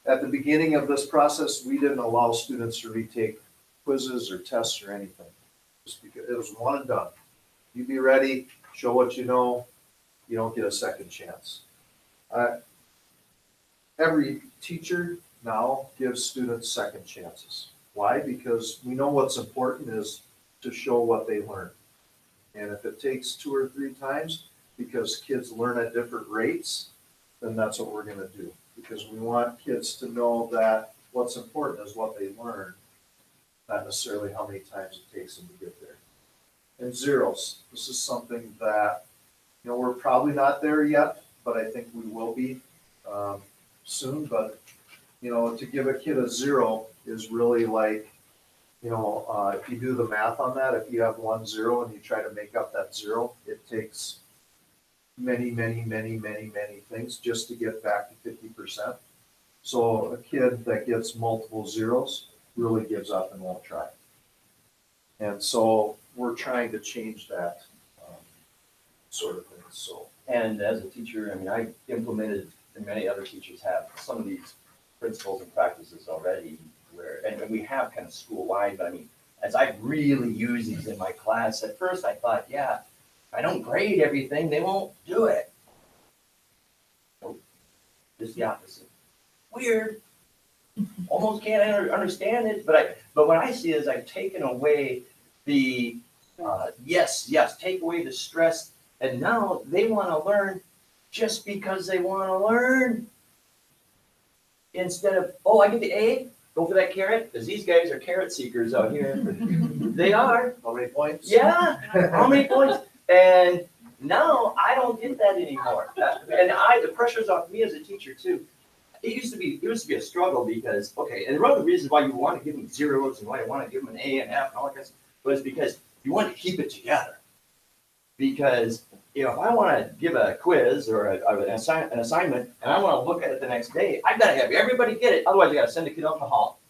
At the beginning of this process, we didn't allow students to retake quizzes or tests or anything. Just because it was one and done. You be ready, show what you know, you don't get a second chance. Every teacher now gives students second chances. Why? Because we know what's important is to show what they learn. And if it takes 2 or 3 times, because kids learn at different rates, then that's what we're gonna do. Because we want kids to know that what's important is what they learn, not necessarily how many times it takes them to get there. And zeros, this is something that, you know, we're probably not there yet, but I think we will be soon. But, you know, to give a kid a 0 is really like, you know, if you do the math on that, if you have 1 0 and you try to make up that 0, it takes many things just to get back to 50%. So a kid that gets multiple zeros really gives up and won't try. And so we're trying to change that sort of thing. So. And as a teacher, I mean, I implemented, and many other teachers have, some of these principles and practices already where, and we have kind of school-wide, but I mean, as I really use these in my class, at first I thought, yeah, if I don't grade everything, they won't do it. Nope, just the opposite. Weird. Almost can't understand it, but what I see is I've taken away the, yes, take away the stress, and now they want to learn just because they want to learn. Instead of, oh, I get the A, go for that carrot, because these guys are carrot seekers out here. They are. How many points? Yeah, how many points? And now I don't get that anymore. And the pressure's off me as a teacher too. It used to be a struggle because, okay, and one of the reasons why you want to give them zeros and why you want to give them an A and F and all that kind of stuff was because you want to keep it together. Because, you know, if I want to give a quiz or an assignment and I want to look at it the next day, I've got to have everybody get it. Otherwise, I got to send a kid out in the hall,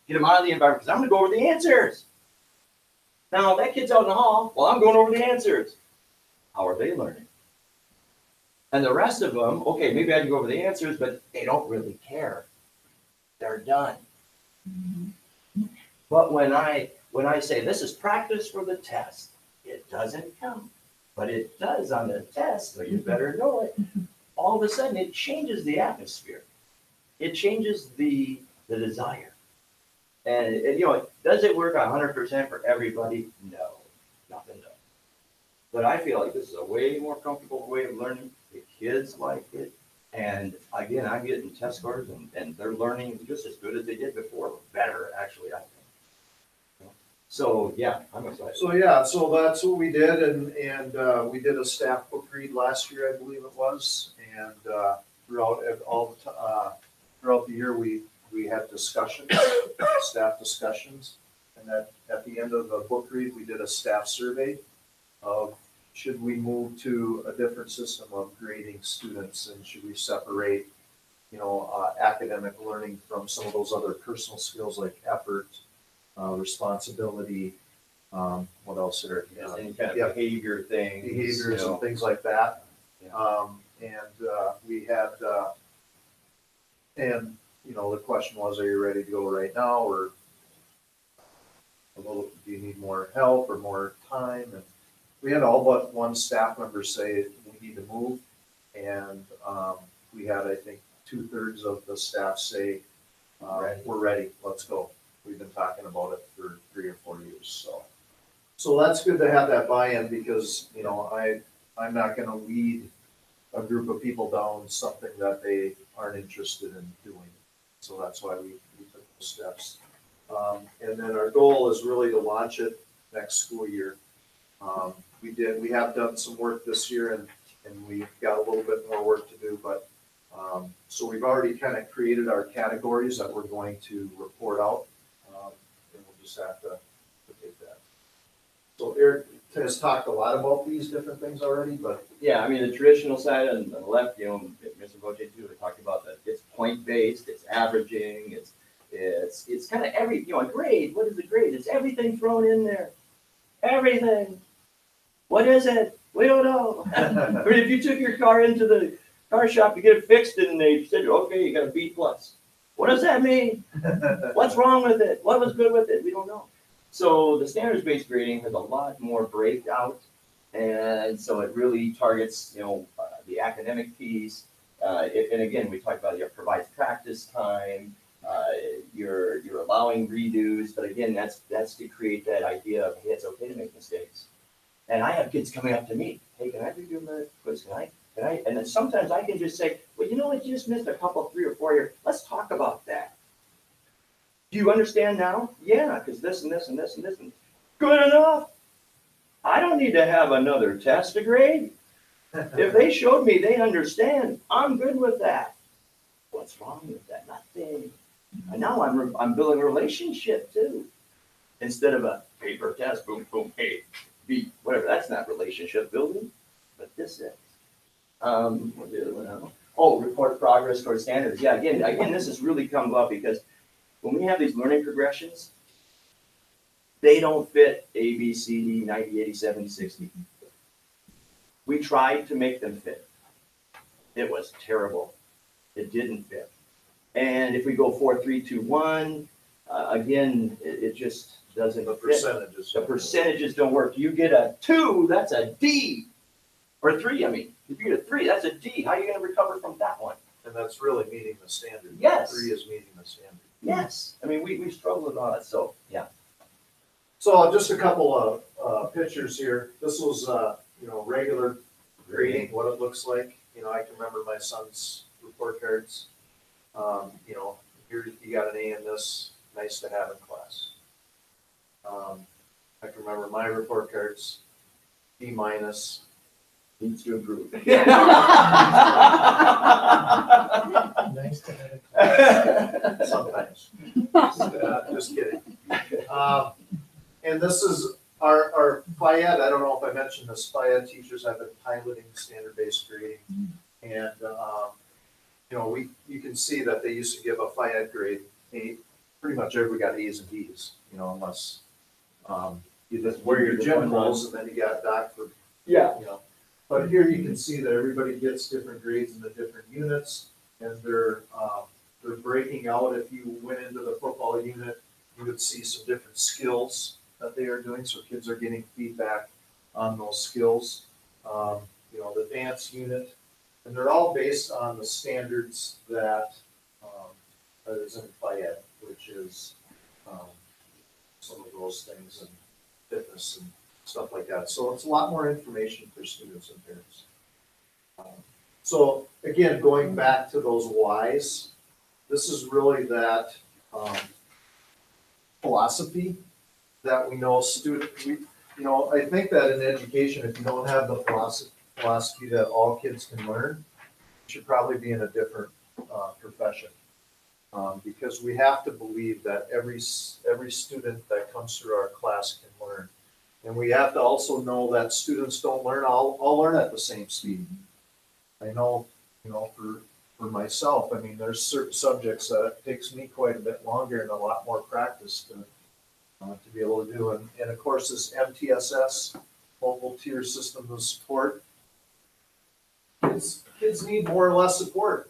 get them out of the environment because I'm going to go over the answers. Now, that kid's out in the hall, well, I'm going over the answers. How are they learning? And the rest of them, okay, maybe I can go over the answers, but they don't really care. They're done. But when I say this is practice for the test, it doesn't count. But it does on the test, so you better know it. All of a sudden, it changes the atmosphere. It changes the desire. And you know, does it work 100% for everybody? No, nothing does. But I feel like this is a way more comfortable way of learning. The kids like it. And again, I'm getting test scores and they're learning just as good as they did before, or better, actually, I think. So, yeah, I'm excited. So, yeah, so that's what we did, and we did a staff book read last year, I believe it was, and, throughout the year, we had discussions, staff discussions, and at the end of the book read, we did a staff survey of should we move to a different system of grading students, and should we separate, academic learning from some of those other personal skills like effort, responsibility, what else there? Any kind of Yeah. behavior things. Behaviors you know. and things like that. Yeah. We had, the question was, are you ready to go right now, or do you need more help or more time? And we had all but one staff member say we need to move, and we had, I think, 2/3 of the staff say, we're ready, let's go. We've been talking about it for 3 or 4 years, so that's good to have that buy-in, because, I'm not gonna lead a group of people down something that they aren't interested in doing. So that's why we took those steps. And then our goal is really to launch it next school year. We have done some work this year, and we've got a little bit more work to do, but, so we've already kind of created our categories that we're going to report out. And we'll just have to take that. So Eric has talked a lot about these different things already, but Yeah, I mean, the traditional side on the left, Mr. Boche too, we talked about that. It's point-based, it's averaging, it's kind of a grade. What is a grade? It's everything thrown in there. Everything. What is it? We don't know. I mean, if you took your car into the car shop to get it fixed and they said, okay, you got a B+. What does that mean? What's wrong with it? What was good with it? We don't know. So the standards-based grading has a lot more breakout, and so it really targets, the academic piece. And again, we talked about it provides practice time. You're allowing redos, but again, that's to create that idea of, hey, it's okay to make mistakes. And I have kids coming up to me, hey, can I redo the quiz? Can I? And then sometimes I can just say, well, you just missed a couple, 3 or 4 here. Let's talk about that. Do you understand now? Yeah, because this and this and this and this. Good enough. I don't need to have another test to grade. If they showed me they understand, I'm good with that. What's wrong with that? Nothing. And now I'm building a relationship too. Instead of a paper test, boom, boom, A, B, whatever. That's not relationship building, but this is. What's the other one now? Oh, report progress towards standards. Yeah, again, this has really come up because when we have these learning progressions, they don't fit A, B, C, D, 90, 80, 70, 60. We tried to make them fit. It was terrible. It didn't fit. And if we go 4, 3, 2, 1, again, it just doesn't the fit. percentages. The percentages don't work. You get a 2, that's a D. Or 3, I mean. If you get a 3, that's a D. How are you going to recover from that one? And that's really meeting the standard. Yes. 3 is meeting the standard. Yes. I mean, we struggle with all that, so, yeah. So just a couple of pictures here. This was, regular grading, what it looks like. I can remember my son's report cards. Here you got an A in this, nice to have in class. I can remember my report cards, B-. Needs to improve. Nice to have it. Sometimes. Just kidding. And this is our FIED. I don't know if I mentioned this. FIED teachers have been piloting standard-based grading. And, you can see that they used to give a FIED grade 8. Pretty much everybody got A's and B's, unless you just wear your gym clothes and then you got doc for, Yeah. But here you can see that everybody gets different grades in the different units, and they're breaking out. If you went into the football unit, you would see some different skills that they are doing, so kids are getting feedback on those skills. The dance unit, and they're all based on the standards that is in FIED, which is some of those things, and fitness and stuff like that. So it's a lot more information for students and parents. So again, going back to those whys, this is really that philosophy that we know I think that in education, if you don't have the philosophy that all kids can learn, you should probably be in a different profession. Because we have to believe that every student that comes through our class can learn. And we have to also know that students don't learn, all learn at the same speed. I know, for myself, I mean, there's certain subjects that it takes me quite a bit longer and a lot more practice to be able to do. And of course, this MTSS, multiple tier system of support, kids need more or less support.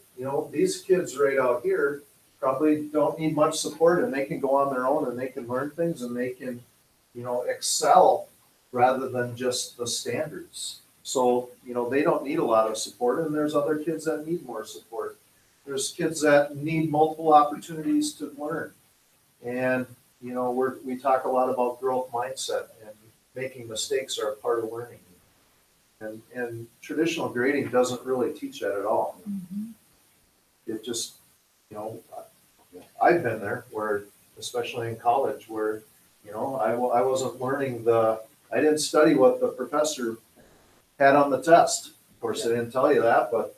These kids right out here probably don't need much support, and they can go on their own and they can learn things and they can, excel rather than just the standards. So, they don't need a lot of support, and there's other kids that need more support. There's kids that need multiple opportunities to learn. And, we talk a lot about growth mindset, and making mistakes are a part of learning. And traditional grading doesn't really teach that at all. It just, I've been there where, especially in college, where, I wasn't learning I didn't study what the professor had on the test. Of course, they didn't tell you that, but,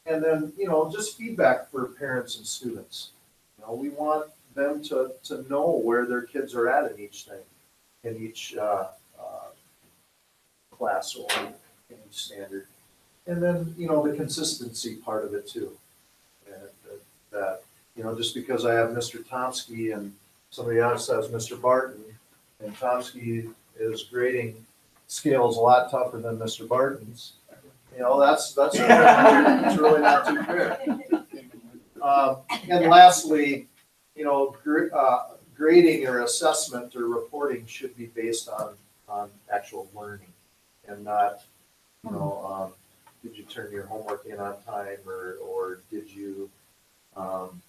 and then, just feedback for parents and students. We want them to know where their kids are at in each thing, in each class or in each standard. And then, the consistency part of it too. And that, just because I have Mr. Tomsky and somebody else has Mr. Barton, and Tomsky is grading scales a lot tougher than Mr. Barton's, that's really not too fair. And lastly, grading or assessment or reporting should be based on actual learning and not, did you turn your homework in on time, or did you,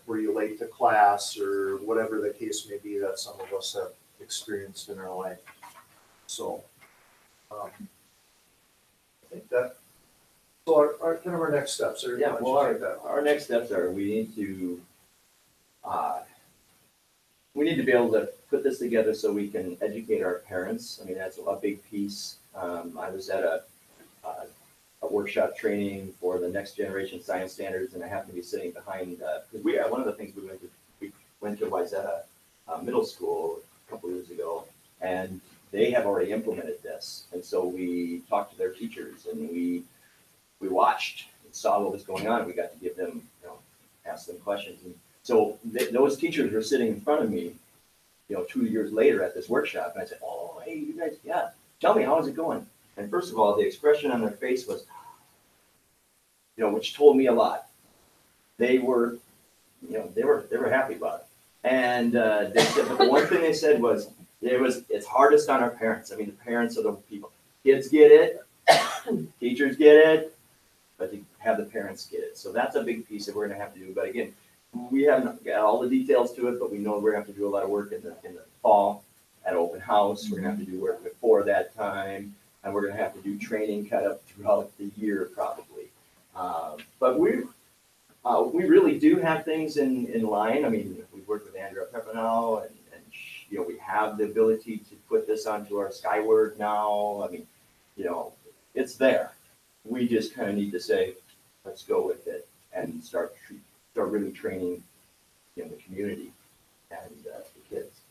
were you late to class, or whatever the case may be that some of us have experienced in our life. So, I think that, so our next steps are. Yeah, well, our next steps are, we need to be able to put this together so we can educate our parents. I mean, that's a big piece. I was at a workshop training for the next generation science standards, and I happened to be sitting behind, because one of the things we went to Wayzata Middle School a couple years ago, and they have already implemented this. And so we talked to their teachers, and we watched and saw what was going on. We got to give them, ask them questions. And so those teachers were sitting in front of me, 2 years later at this workshop, and I said, "Oh, hey, you guys, yeah, tell me, how is it going?" And first of all, the expression on their face was, which told me a lot. They were, they were happy about it. And they said, but the one thing they said was, it's hardest on our parents. I mean, the parents are the people. Kids get it, teachers get it, but you have the parents get it. So that's a big piece that we're going to have to do. But again, we haven't got all the details to it, but we know we're going to have to do a lot of work in the fall at open house. We're going to have to do work before that time, and we're going to have to do training kind of throughout the year probably. But we really do have things in line. I mean, we've worked with Andrea Pepper now, and we have the ability to put this onto our Skyward now. I mean, it's there. We just kind of need to say, let's go with it and start really training the community and the kids.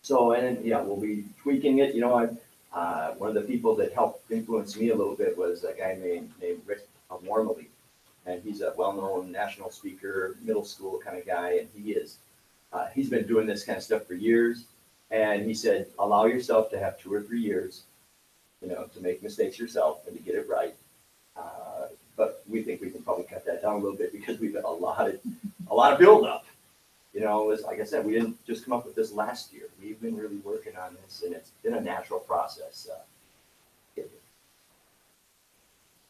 We'll be tweaking it. One of the people that helped influence me a little bit was a guy named Rick Wormley, and he's a well-known national speaker, middle school kind of guy, and he's been doing this kind of stuff for years. And he said, allow yourself to have 2 or 3 years, to make mistakes yourself and to get it right. But we think we can probably cut that down a little bit because we've got a lot of buildup. Like I said, we didn't just come up with this last year. We've been really working on this, and it's been a natural process.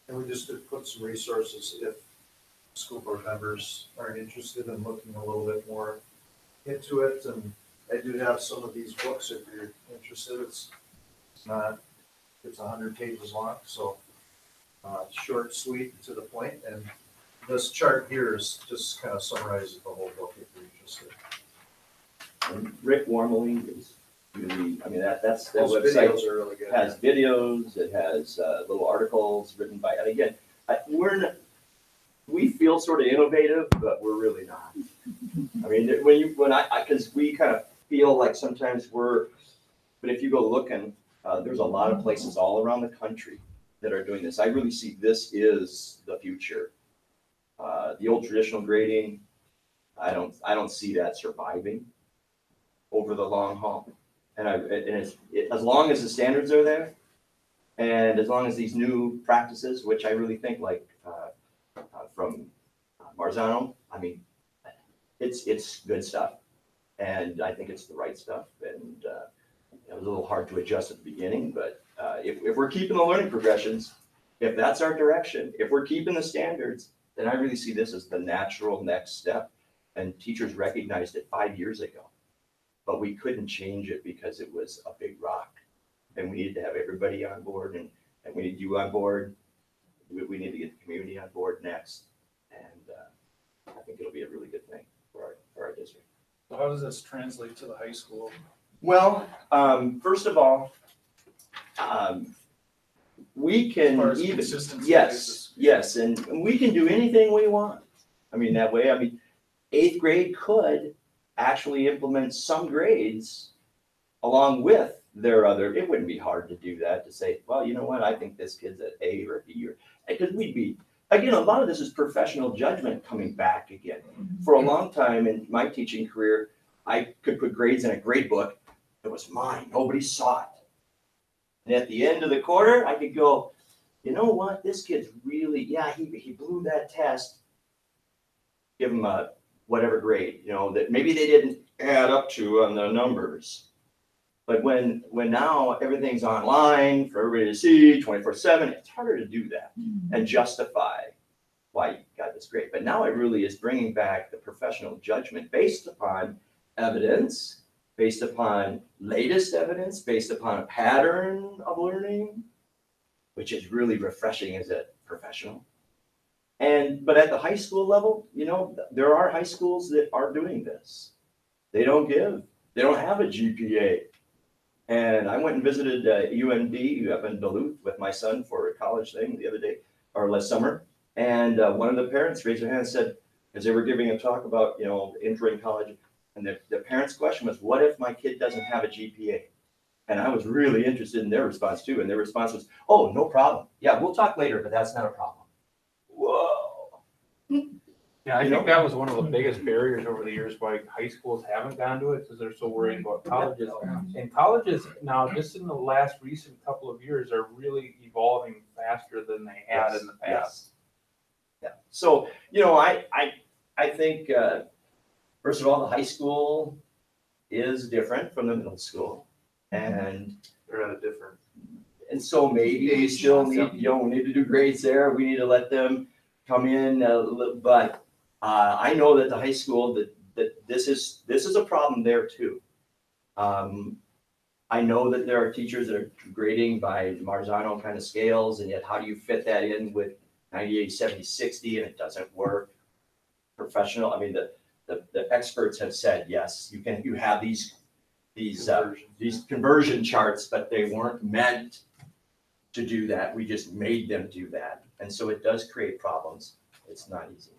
And we just put some resources if school board members aren't interested in looking a little bit more into it. And I do have some of these books if you're interested. It's 100 pages long, so short, sweet, to the point. And this chart here is just kind of summarizes the whole book if you're interested. And Rick Wormley is really, I mean, that's, that Those website videos are really good. has videos, it has little articles written by, and again, we feel sort of innovative, but we're really not. I mean, because we kind of feel like sometimes but if you go looking, there's a lot of places all around the country that are doing this. I really see this is the future. The old traditional grading, I don't see that surviving over the long haul. And as long as the standards are there, and as long as these new practices, which I really think like from Marzano, I mean, it's good stuff, and I think it's the right stuff. And it was a little hard to adjust at the beginning, but if we're keeping the learning progressions, if that's our direction, if we're keeping the standards, then I really see this as the natural next step. And teachers recognized it 5 years ago, but we couldn't change it because it was a big rock, and we needed to have everybody on board, and we need you on board. We need to get the community on board next, and I think it'll be a really good thing for our district. So how does this translate to the high school? Well, first of all, we As can far as even, consistency yes, and we can do anything we want. I mean, that way, I mean, 8th grade could actually implement some grades along with their other, it wouldn't be hard to do that, to say, well, you know what, I think this kid's at A or B, or, because we'd be, again, a lot of this is professional judgment coming back again. For a long time in my teaching career, I could put grades in a grade book. It was mine. Nobody saw it. And at the end of the quarter, I could go, you know what? This kid's really, yeah, he blew that test. Give him a whatever grade, you know, that maybe they didn't add up to on the numbers. But when now everything's online for everybody to see 24/7, it's harder to do that and justify why you got this grade. But now it really is bringing back the professional judgment based upon evidence, based upon latest evidence, based upon a pattern of learning, which is really refreshing as a professional. But at the high school level, you know, there are high schools that are doing this. They don't have a GPA. And I went and visited UND up in Duluth with my son for a college thing the other day, or last summer. And one of the parents raised their hand and said, as they were giving a talk about, you know, entering college, and the parents' question was, what if my kid doesn't have a GPA? And I was really interested in their response too. And their response was, oh, no problem. Yeah, we'll talk later, but that's not a problem. Whoa. Yeah, I think that was one of the biggest barriers over the years why high schools haven't gone to it, because they're so worried about colleges. And colleges now, just in the last recent couple of years, are really evolving faster than they had in the past. Yeah. So, you know, I think, first of all, the high school is different from the middle school. And They're at a different. And so maybe we still need, you know, we need to do grades there. We need to let them come in, but I know that the high school, that this is a problem there too. I know that there are teachers that are grading by Marzano kind of scales, and yet how do you fit that in with 98, 70, 60, and it doesn't work. Professional, I mean, the experts have said, yes, you have these conversion charts, but they weren't meant to do that. We just made them do that. And so it does create problems. It's not easy.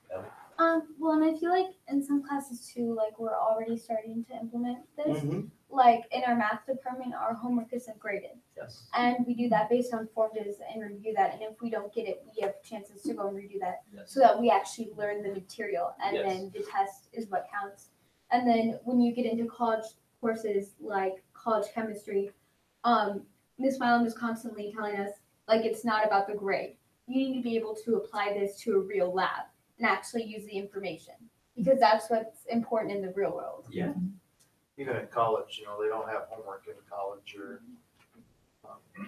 Well, and I feel like in some classes too, like we're already starting to implement this. Mhm. Like in our math department, our homework isn't graded. Yes. And we do that based on formulas and review that. And if we don't get it, we have chances to go and redo that Yes. so that we actually learn the material. And Yes. then the test is what counts. And then when you get into college courses like college chemistry, Ms. Milam is constantly telling us, like, it's not about the grade. You need to be able to apply this to a real lab and actually use the information, because that's what's important in the real world. Yeah. Even in college, you know, they don't have homework in college or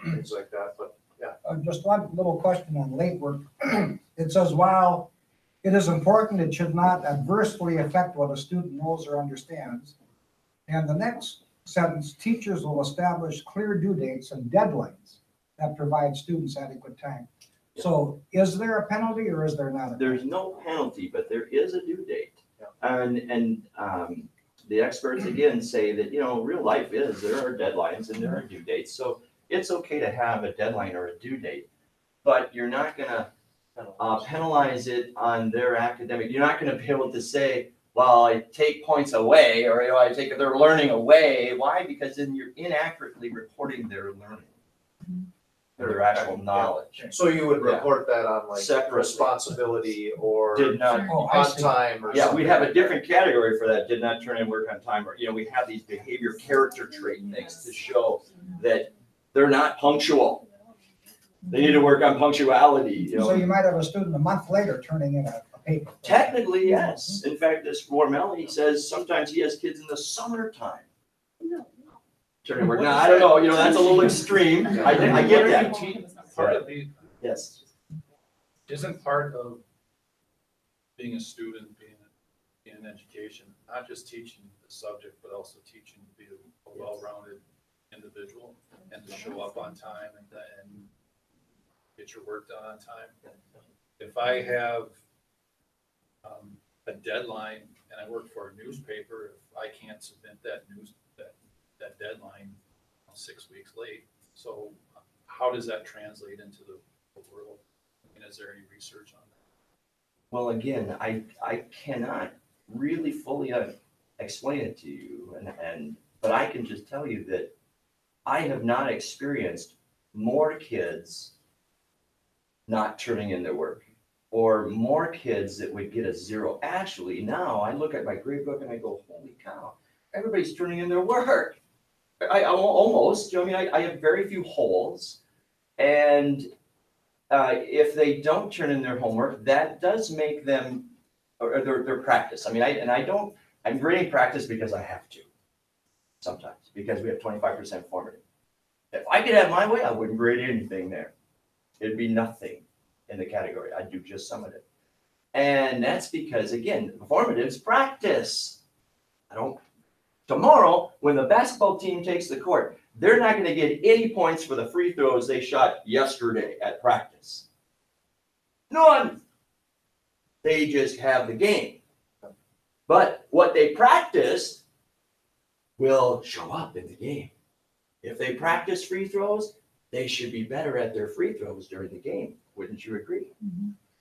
things like that, but yeah. Just one little question on late work. It says, while it is important, it should not adversely affect what a student knows or understands. And the next sentence, teachers will establish clear due dates and deadlines that provide students adequate time. So is there a penalty or is there not? There's no penalty, but there is a due date. And the experts again say that, you know, real life is, there are deadlines and there are due dates. So it's okay to have a deadline or a due date, but you're not gonna penalize it on their academic. You're not gonna be able to say, well, I take points away, or you know, I take their learning away. Why? Because then you're inaccurately reporting their learning, their actual knowledge. So you would report that on like Separately. responsibility or Did not. Oh, I on see. time or Yeah, something? we have a different category for that, did not turn in work on time, or, you know, we have these behavior character trait things to show that they're not punctual. They need to work on punctuality, you So know. you might have a student a month later turning in a paper. Technically, yes. In fact, this Warmelli says sometimes he has kids in the summertime. Turning work, now, I don't know, you know, that's a little extreme, I get that, Part of the, yes. isn't part of being a student, being in education, not just teaching the subject, but also teaching to be a well-rounded individual and to show up on time and get your work done on time. If I have a deadline and I work for a newspaper, if I can't submit that deadline 6 weeks late, so how does that translate into the world? I mean, is there any research on that? Well, again, I cannot really fully explain it to you, but I can just tell you that I have not experienced more kids not turning in their work, or more kids that would get a 0. Actually, now I look at my grade book and I go, holy cow, everybody's turning in their work. I almost, you know, I mean, I have very few holes, and if they don't turn in their homework, that does make them, or their practice. I mean, I'm grading practice because I have to, sometimes, because we have 25% formative. If I could have my way, I wouldn't grade anything there. It'd be nothing in the category. I'd do just summative. And that's because, again, formative's practice. Tomorrow, when the basketball team takes the court, they're not gonna get any points for the free throws they shot yesterday at practice. None. They just have the game. But what they practiced will show up in the game. If they practice free throws, they should be better at their free throws during the game. Wouldn't you agree?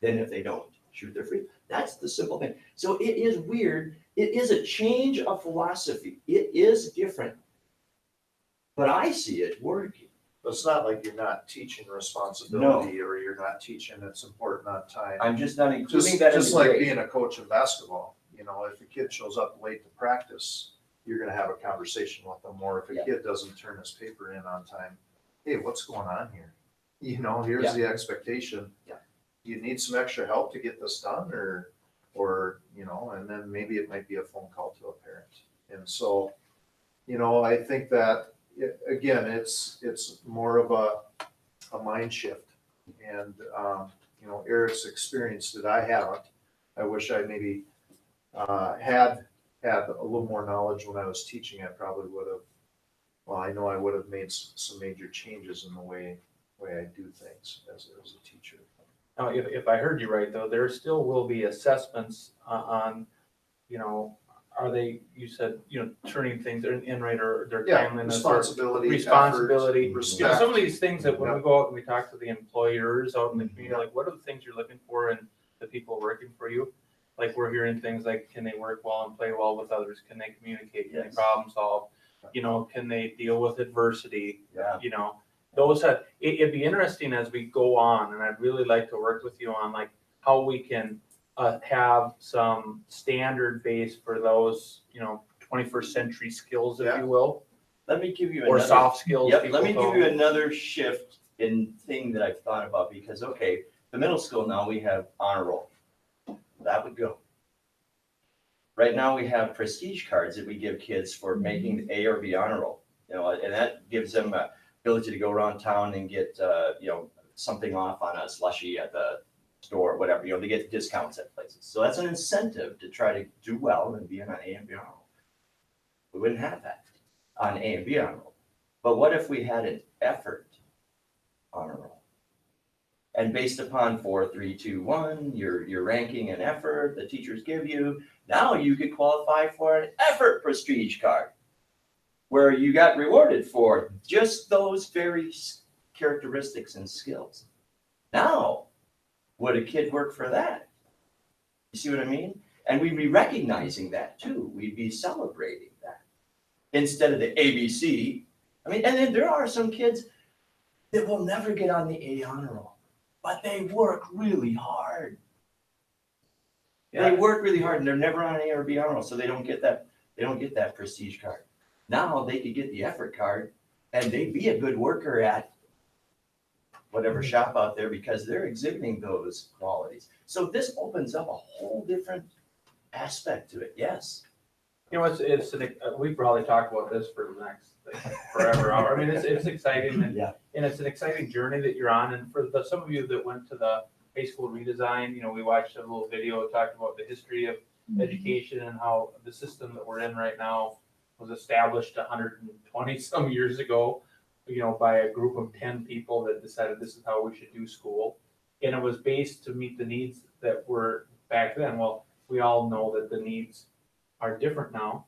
Than if they don't shoot their free. That's the simple thing. So it is weird. It is a change of philosophy. It is different. But I see it working. But it's not like you're not teaching responsibility or you're not teaching it's important on time. I'm just not including that Just in the like grade. being a coach in basketball, you know, if a kid shows up late to practice, you're gonna have a conversation with them, or if a kid doesn't turn his paper in on time, hey, what's going on here? You know, here's the expectation. Yeah. You need some extra help to get this done, or, you know, and then maybe it might be a phone call to a parent. And so, you know, I think that, again, it's more of a mind shift. And, you know, Eric's experience that I haven't, I wish I maybe had a little more knowledge when I was teaching. I probably would have, well, I know I would have made some major changes in the way I do things as a teacher. Now, if I heard you right, though, there still will be assessments on, you know, are they, you said, you know, turning things in right, or their Yeah, timeliness, or responsibility, responsibility. effort, You know, respect. some of these things that when we go out and we talk to the employers out in the community, like, what are the things you're looking for in the people working for you? Like, we're hearing things like, can they work well and play well with others? Can they communicate? Can they Yes. problem solve? You know, can they deal with adversity? Yeah. You know, it'd be interesting as we go on, and I'd really like to work with you on like how we can have some standard base for those, you know, 21st century skills, if you will, Let me give you or another. soft skills. Yep, let me people give you call. another shift in thing that I've thought about, because, okay, the middle school now, we have honor roll. That would go. Right now, we have prestige cards that we give kids for making A or B honor roll, you know, and that gives them a ability to go around town and get, you know, something off on a slushie at the store, whatever, you know, to get discounts at places. So that's an incentive to try to do well and be on A and B honor roll. We wouldn't have that on A and B honor roll. But what if we had an effort honor roll? And based upon 4, 3, 2, 1, your ranking and effort the teachers give you, now you could qualify for an effort prestige card, where you got rewarded for just those very characteristics and skills. Now, would a kid work for that? You see what I mean? And we'd be recognizing that too. We'd be celebrating that instead of the ABC. I mean, and then there are some kids that will never get on the A honor roll, but they work really hard. They work really hard, and they're never on A or B honor roll, so they don't get that. They don't get that prestige card. Now they could get the effort card, and they'd be a good worker at whatever shop out there because they're exhibiting those qualities. So this opens up a whole different aspect to it. Yes. You know, we probably talked about this for the next forever. I mean, it's exciting, and, Yeah. and it's an exciting journey that you're on. And for some of you that went to the high school redesign, you know, we watched a little video talking about the history of education and how the system that we're in right now was established 120 some years ago, you know, by a group of 10 people that decided this is how we should do school. And it was based to meet the needs that were back then. Well, we all know that the needs are different now.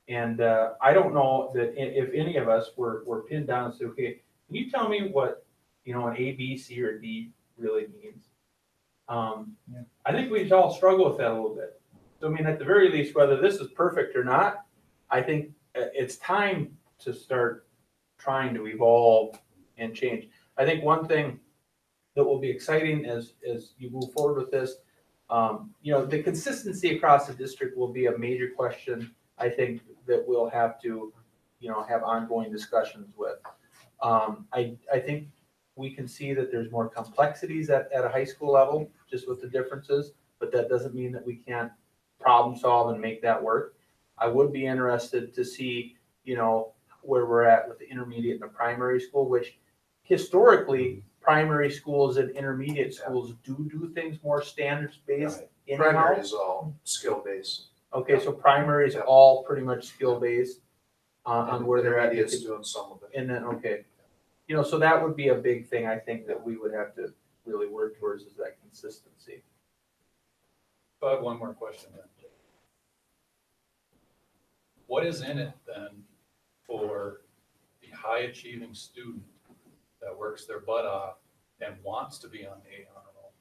And I don't know that if any of us were pinned down and said, okay, can you tell me what, you know, an A, B, C, or D really means? I think we all struggle with that a little bit. So, I mean, at the very least, whether this is perfect or not, I think it's time to start trying to evolve and change. I think one thing that will be exciting as you move forward with this, you know, the consistency across the district will be a major question. I think that we'll have to, you know, have ongoing discussions with. I think we can see that there's more complexities at a high school level, just with the differences, but that doesn't mean that we can't problem solve and make that work. I would be interested to see, you know, where we're at with the intermediate and the primary school, which historically primary schools and intermediate schools do things more standards based Primary anyhow. is all skill based. Okay, so primary is all pretty much skill based on where they're at. Intermediate's doing some of it. And then, okay, you know, so that would be a big thing I think that we would have to really work towards is that consistency. I have one more question then. What is in it then for the high achieving student that works their butt off and wants to be on A honor roll?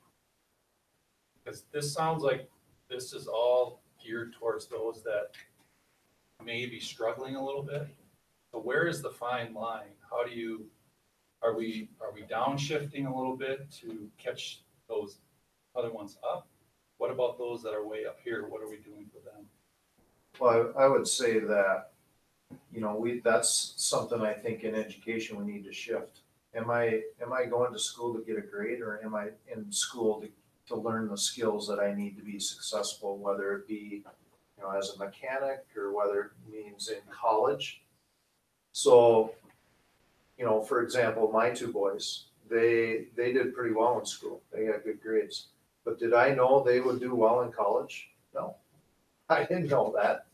Because this sounds like this is all geared towards those that may be struggling a little bit. So where is the fine line? How do you, are we downshifting a little bit to catch those other ones up? What about those that are way up here? What are we doing for them? Well, I would say that, you know, that's something I think in education we need to shift. Am I going to school to get a grade, or am I in school to learn the skills that I need to be successful, whether it be, you know, as a mechanic or whether it means in college? So, you know, for example, my two boys, they did pretty well in school. They got good grades. But did I know they would do well in college? No, I didn't know that.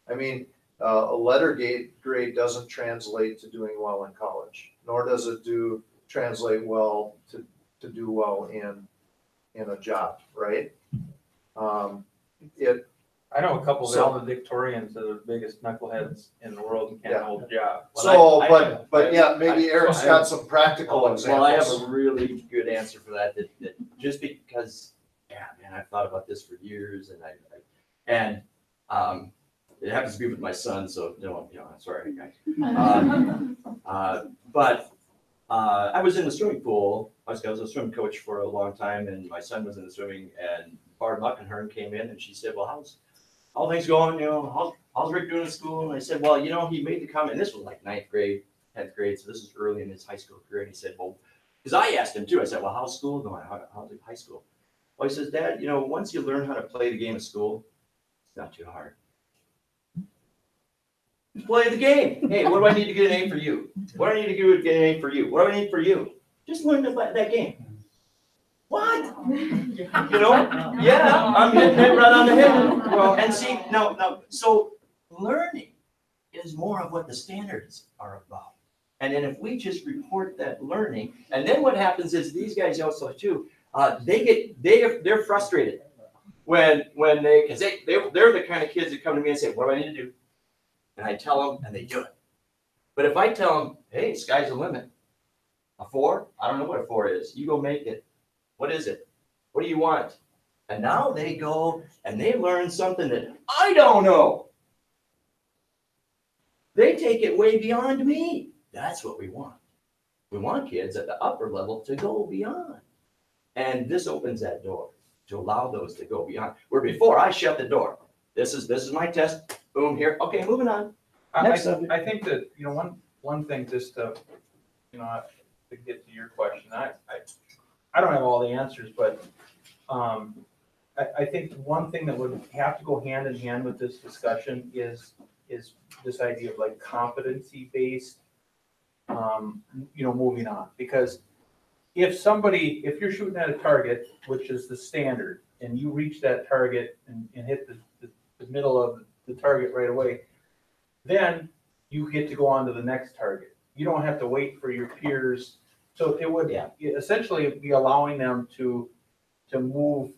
I mean, a letter grade doesn't translate to doing well in college, nor does it translate well to do well in a job, right? I know a couple of valedictorians that are the biggest knuckleheads in the world and can't hold a job. So, but yeah, maybe Eric's got some practical examples. Well, I have a really good answer for that. That just because, yeah, man, I've thought about this for years, and it happens to be with my son, so no, you know, I'm sorry, guys. But I was in the swimming pool. I was a swim coach for a long time, and my son was in the swimming. And Barb Muckenhern came in, and she said, "Well, how's things going? You know, how's Rick doing in school?" And I said, "Well, you know, he made the comment. And this was like 9th grade, 10th grade, so this is early in his high school career." And he said, "Well," because I asked him too. I said, "Well, how's school going? How's high school?" Well, he says, "Dad, you know, once you learn how to play the game of school, it's not too hard. Just play the game. Hey, what do I need to get an A for you? What do I need to do to get an A for you? What do I need for you? Just learn to play that game." What? You know? Yeah, I'm hitting it right on the head. Well, and see, no. So learning is more of what the standards are about. And then if we just report that learning, and then what happens is these guys also too, they're frustrated when they, because they're the kind of kids that come to me and say, what do I need to do? And I tell them and they do it. But if I tell them, hey, sky's the limit. A 4? I don't know what a 4 is. You go make it. What is it? What do you want? And now they go and they learn something that I don't know. They take it way beyond me. That's what we want. We want kids at the upper level to go beyond. And this opens that door to allow those to go beyond. Where before I shut the door. This is my test. Boom, here. Okay, moving on. Next subject. I think that, one thing just to, to get to your question, I don't have all the answers, but I think one thing that would have to go hand in hand with this discussion is this idea of like competency-based, moving on. Because if you're shooting at a target, which is the standard, and you reach that target and hit the middle of the target right away, then you get to go on to the next target. You don't have to wait for your peers. So it would essentially be allowing them to move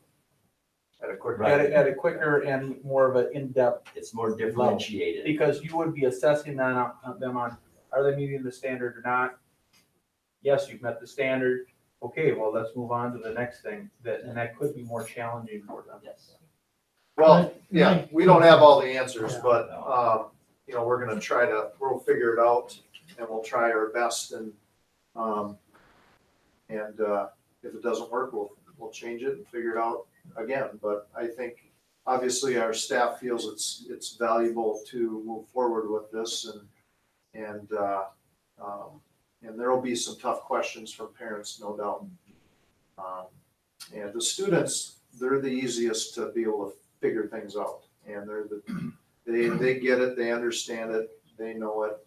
At a quick. at a quicker and more of an in-depth, It's more differentiated. because you would be assessing them on, are they meeting the standard or not? Yes, you've met the standard. Okay, well, let's move on to the next thing, and that could be more challenging for them. Yes. Well, yeah, Right. we don't have all the answers, Yeah. but, we're gonna we'll figure it out and we'll try our best and if it doesn't work, we'll change it and figure it out again. But I think obviously our staff feels it's valuable to move forward with this and there'll be some tough questions from parents, no doubt. And the students, they're the easiest to be able to figure things out. And they get it, they understand it, they know it.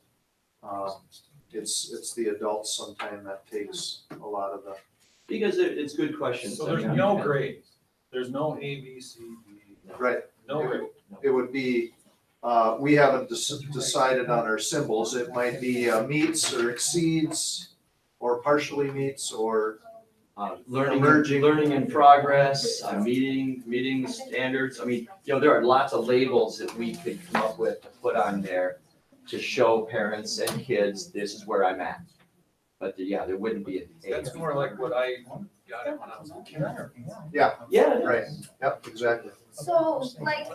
It's the adults sometimes that takes a lot of the. Because it's good questions. So there's no grades. There's no A, B, C, D. Right. No grade. It would be, we haven't decided on our symbols. It might be meets or exceeds or partially meets or Learning in progress, meeting standards. I mean, there are lots of labels that we could come up with to put on there to show parents and kids, this is where I'm at. But there wouldn't be a. That's more like what I got it when I was a kid. Yeah, Yeah. right. Yep, exactly. So, like,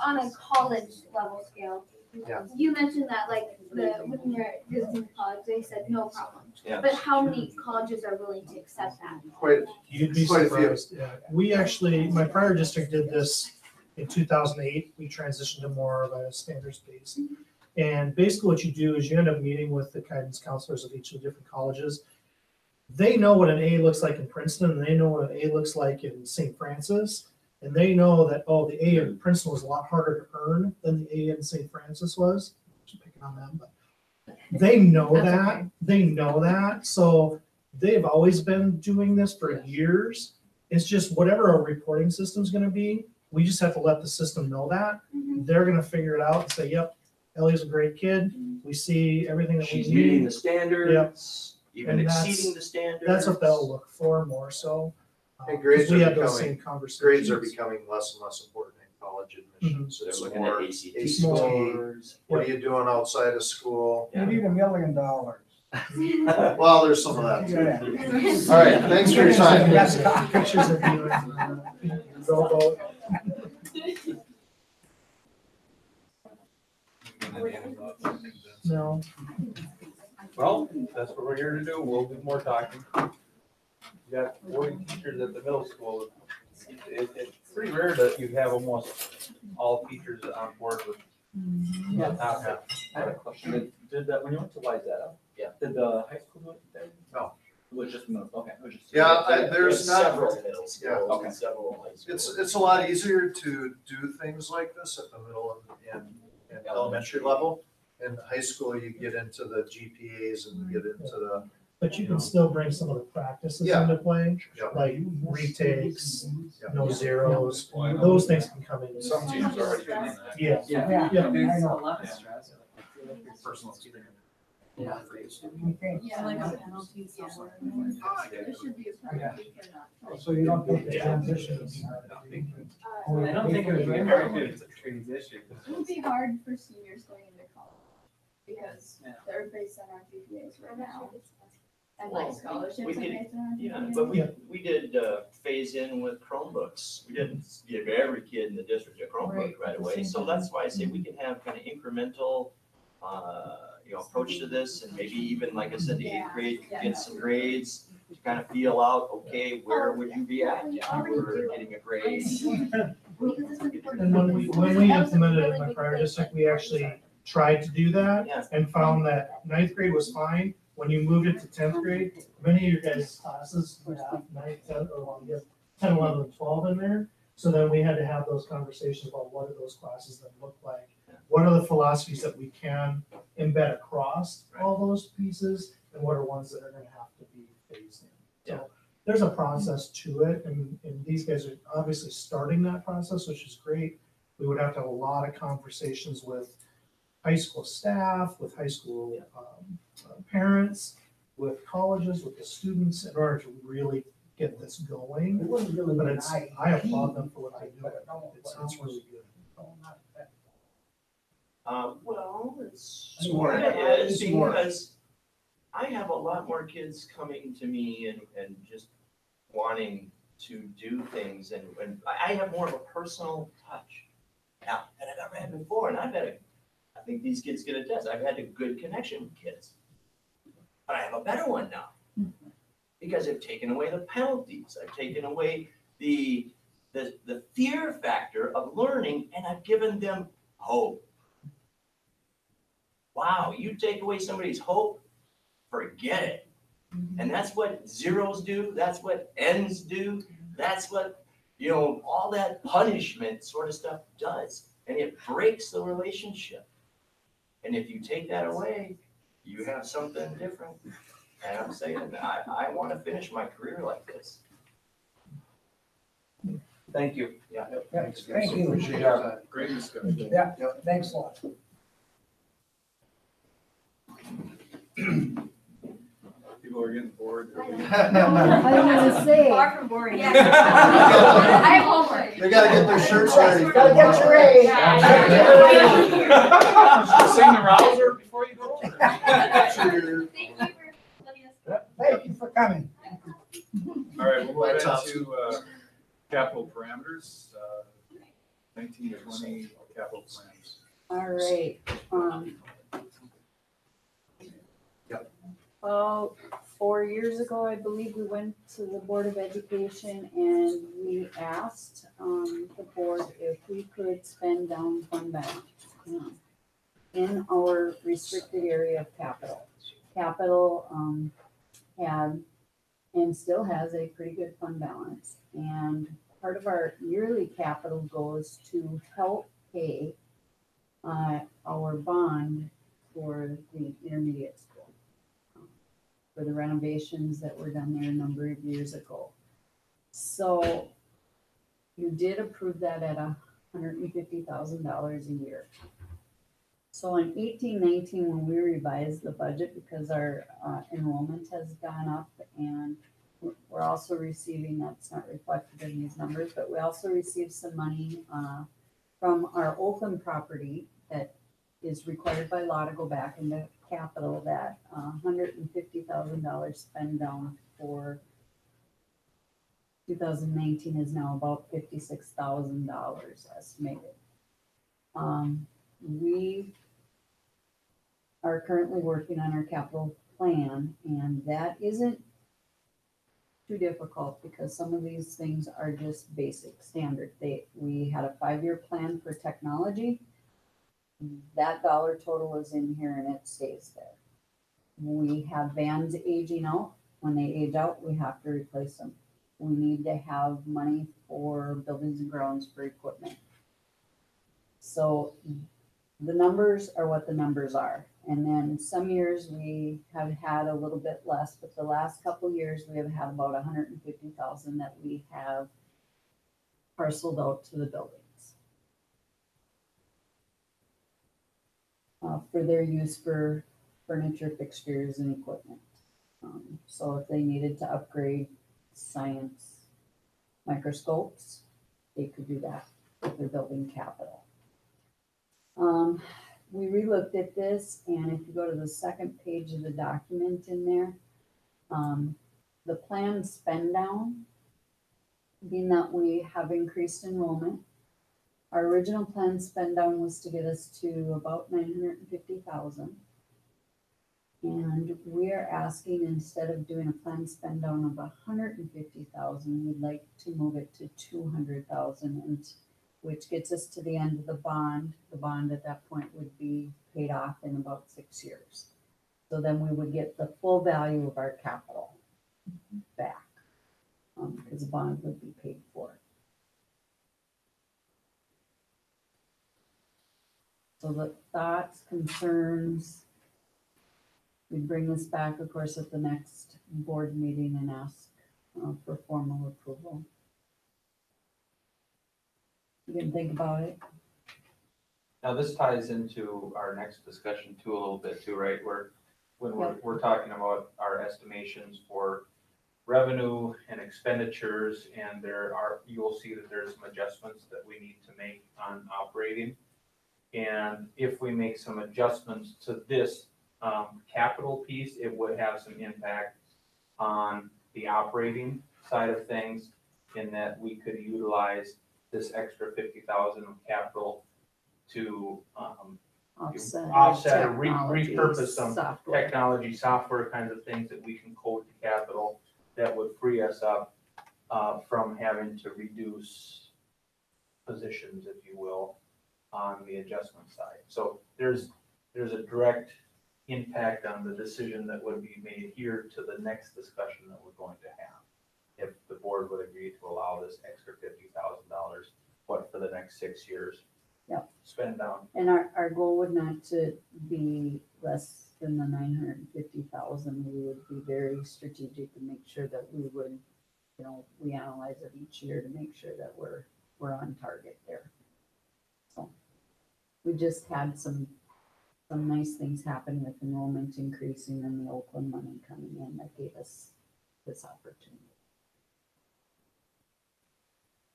on a college level scale, Yeah. you mentioned that, like, when you're visiting college, they said no problem. Yeah. But how many colleges are willing to accept that? Quite, You'd be Quite a few. surprised. Yeah. We actually, my prior district did this in 2008. We transitioned to more of a standards base. And basically what you do is you end up meeting with the guidance counselors of each of the different colleges. They know what an A looks like in Princeton, and they know what an A looks like in St. Francis. And they know that, the A in Princeton was a lot harder to earn than the A in St. Francis was. Just picking on them, but they know That's that. okay. They know that. So they've always been doing this for years. It's just whatever our reporting system's gonna be, we just have to let the system know that. They're gonna figure it out and say, yep, Ellie's a great kid. We see everything that we She's meeting need. the standards, even And that's- exceeding the standards. That's what they'll look for more so. And grades 'cause we are had those becoming- same conversations. grades are becoming less and less important in college admissions. They're It's looking more at ACT ACT, scores. what are you doing outside of school? Yeah. You need $1 million. Well, there's some of that too. Yeah. All right, thanks for your time. That's Pictures of you and rowboat. No. Well, that's what we're here to do. We'll do more talking. We got 40 teachers at the middle school. It's pretty rare that you have almost all teachers on board with. Yeah. Okay. I have a question. Did when you went to Wayzata? Yeah. Did the high school do it then? No. It was just middle, okay. It was just. There's not. Several middle Yeah. schools Okay. and several high schools. It's a lot easier to do things like this at the middle and elementary level. In high school, you get into the GPAs and you get into the, But you can still bring some of the practices Yeah. into play, Yeah. like retakes, Yeah. no zeros. Those things can come in. Some teams are already doing that. Yeah. Yeah. Yeah. There's I a know. lot of stress. I feel like your personal student. Yeah. Okay. Yeah, like a penalty somewhere. There should be a penalty. So you don't think the transition is. I don't think it would be very good as a transition. It would be hard for seniors going into college because Yeah. they're based on our GPAs right now. And Well, like scholarships we are could- based on our Yeah, GPAs. but we did phase in with Chromebooks. We didn't give every kid in the district a Chromebook right away. So that's why I say we can have kind of incremental, approach to this, and maybe even, like I said, the eighth grade, get some grades to kind of feel out, okay, where would you be at if you were getting a grade? And when we implemented it in my prior district, we actually tried to do that Yeah. and found that ninth grade was fine. When you moved it to 10th grade, many of your guys' classes would have 9, 10, or well, you have 10, 11, and 12 in there. So then we had to have those conversations about what do those classes then look like? What are the philosophies that we can embed across all those pieces? And what are ones that are gonna have to be phased in? Yeah. So there's a process to it, and these guys are obviously starting that process, which is great. We would have to have a lot of conversations with high school staff, with high school parents, with colleges, with the students, in order to really get this going. It wouldn't really But be an it's, IEP, I applaud them for what they do. but it don't- It's really good. Well, it's I mean, more, yeah, it is, it's more. because I have a lot more kids coming to me and just wanting to do things, and I have more of a personal touch now than I've ever had before, and I think these kids get a test, I've had a good connection with kids. But I have a better one now, because I've taken away the penalties, I've taken away the fear factor of learning, and I've given them hope. Wow, you take away somebody's hope, forget it. And that's what zeros do, that's what ends do, that's what, all that punishment sort of stuff does. And it breaks the relationship. And if you take that away, you have something different. And I'm saying, I want to finish my career like this. Thank you. Yeah. Yeah, thank you. Appreciate that. Great discussion. Yeah, thanks a lot. People are getting bored. I don't wanna say. Far from boring. Yeah. I have homework. They gotta get their shirts ready. Gotta get your A. Sing the rouser before you go. Thank you for letting us. Thank you for coming. All right, we'll move Right, Tom. into capital parameters, 19 to 20 capital plans. All right, About 4 years ago, I believe, we went to the Board of Education and we asked, the board if we could spend down fund balance in our restricted area of capital. Capital, had and still has a pretty good fund balance. And part of our yearly capital goes to help pay our bond for the intermediate school, for the renovations that were done there a number of years ago. So you did approve that at $150,000 a year. So in 18-19, when we revised the budget, because our enrollment has gone up, and we're also receiving, that's not reflected in these numbers, but we also received some money from our Oakland property that is required by law to go back into capital. That $150,000 spend down for 2019 is now about $56,000 estimated. We are currently working on our capital plan, and that isn't too difficult because some of these things are just basic standard. We had a 5-year plan for technology. That dollar total is in here and it stays there. We have vans aging out. When they age out, we have to replace them. We need to have money for buildings and grounds for equipment. So the numbers are what the numbers are. And then some years we have had a little bit less, but the last couple of years we have had about 150,000 that we have parceled out to the buildings for their use for furniture, fixtures, and equipment. So if they needed to upgrade science microscopes, they could do that with their building capital. We relooked at this, and if you go to the second page of the document in there, the planned spend down, being that we have increased enrollment, our original planned spend down was to get us to about 950,000. And we are asking, instead of doing a planned spend down of 150,000, we'd like to move it to 200,000, and which gets us to the end of the bond. The bond at that point would be paid off in about 6 years. So then we would get the full value of our capital back, because the bond would be paid for. So the thoughts, concerns, we bring this back, of course, at the next board meeting and ask for formal approval. You can think about it. Now, this ties into our next discussion too, a little bit too, right? When we're talking about our estimations for revenue and expenditures, and you will see that there's some adjustments that we need to make on operating. And if we make some adjustments to this capital piece, it would have some impact on the operating side of things, in that we could utilize this extra 50,000 of capital to offset or repurpose some technology, software kinds of things that we can code to capital that would free us up from having to reduce positions, if you will, on the adjustment side. So there's a direct impact on the decision that would be made here to the next discussion that we're going to have, if the board would agree to allow this extra $50,000, what, for the next 6 years? Yep. Spend down. And our goal would not to be less than the 950,000. We would be very strategic and make sure that we would, we analyze it each year to make sure that we're on target there. So we just had some nice things happen with enrollment increasing and the Oakland money coming in that gave us this opportunity.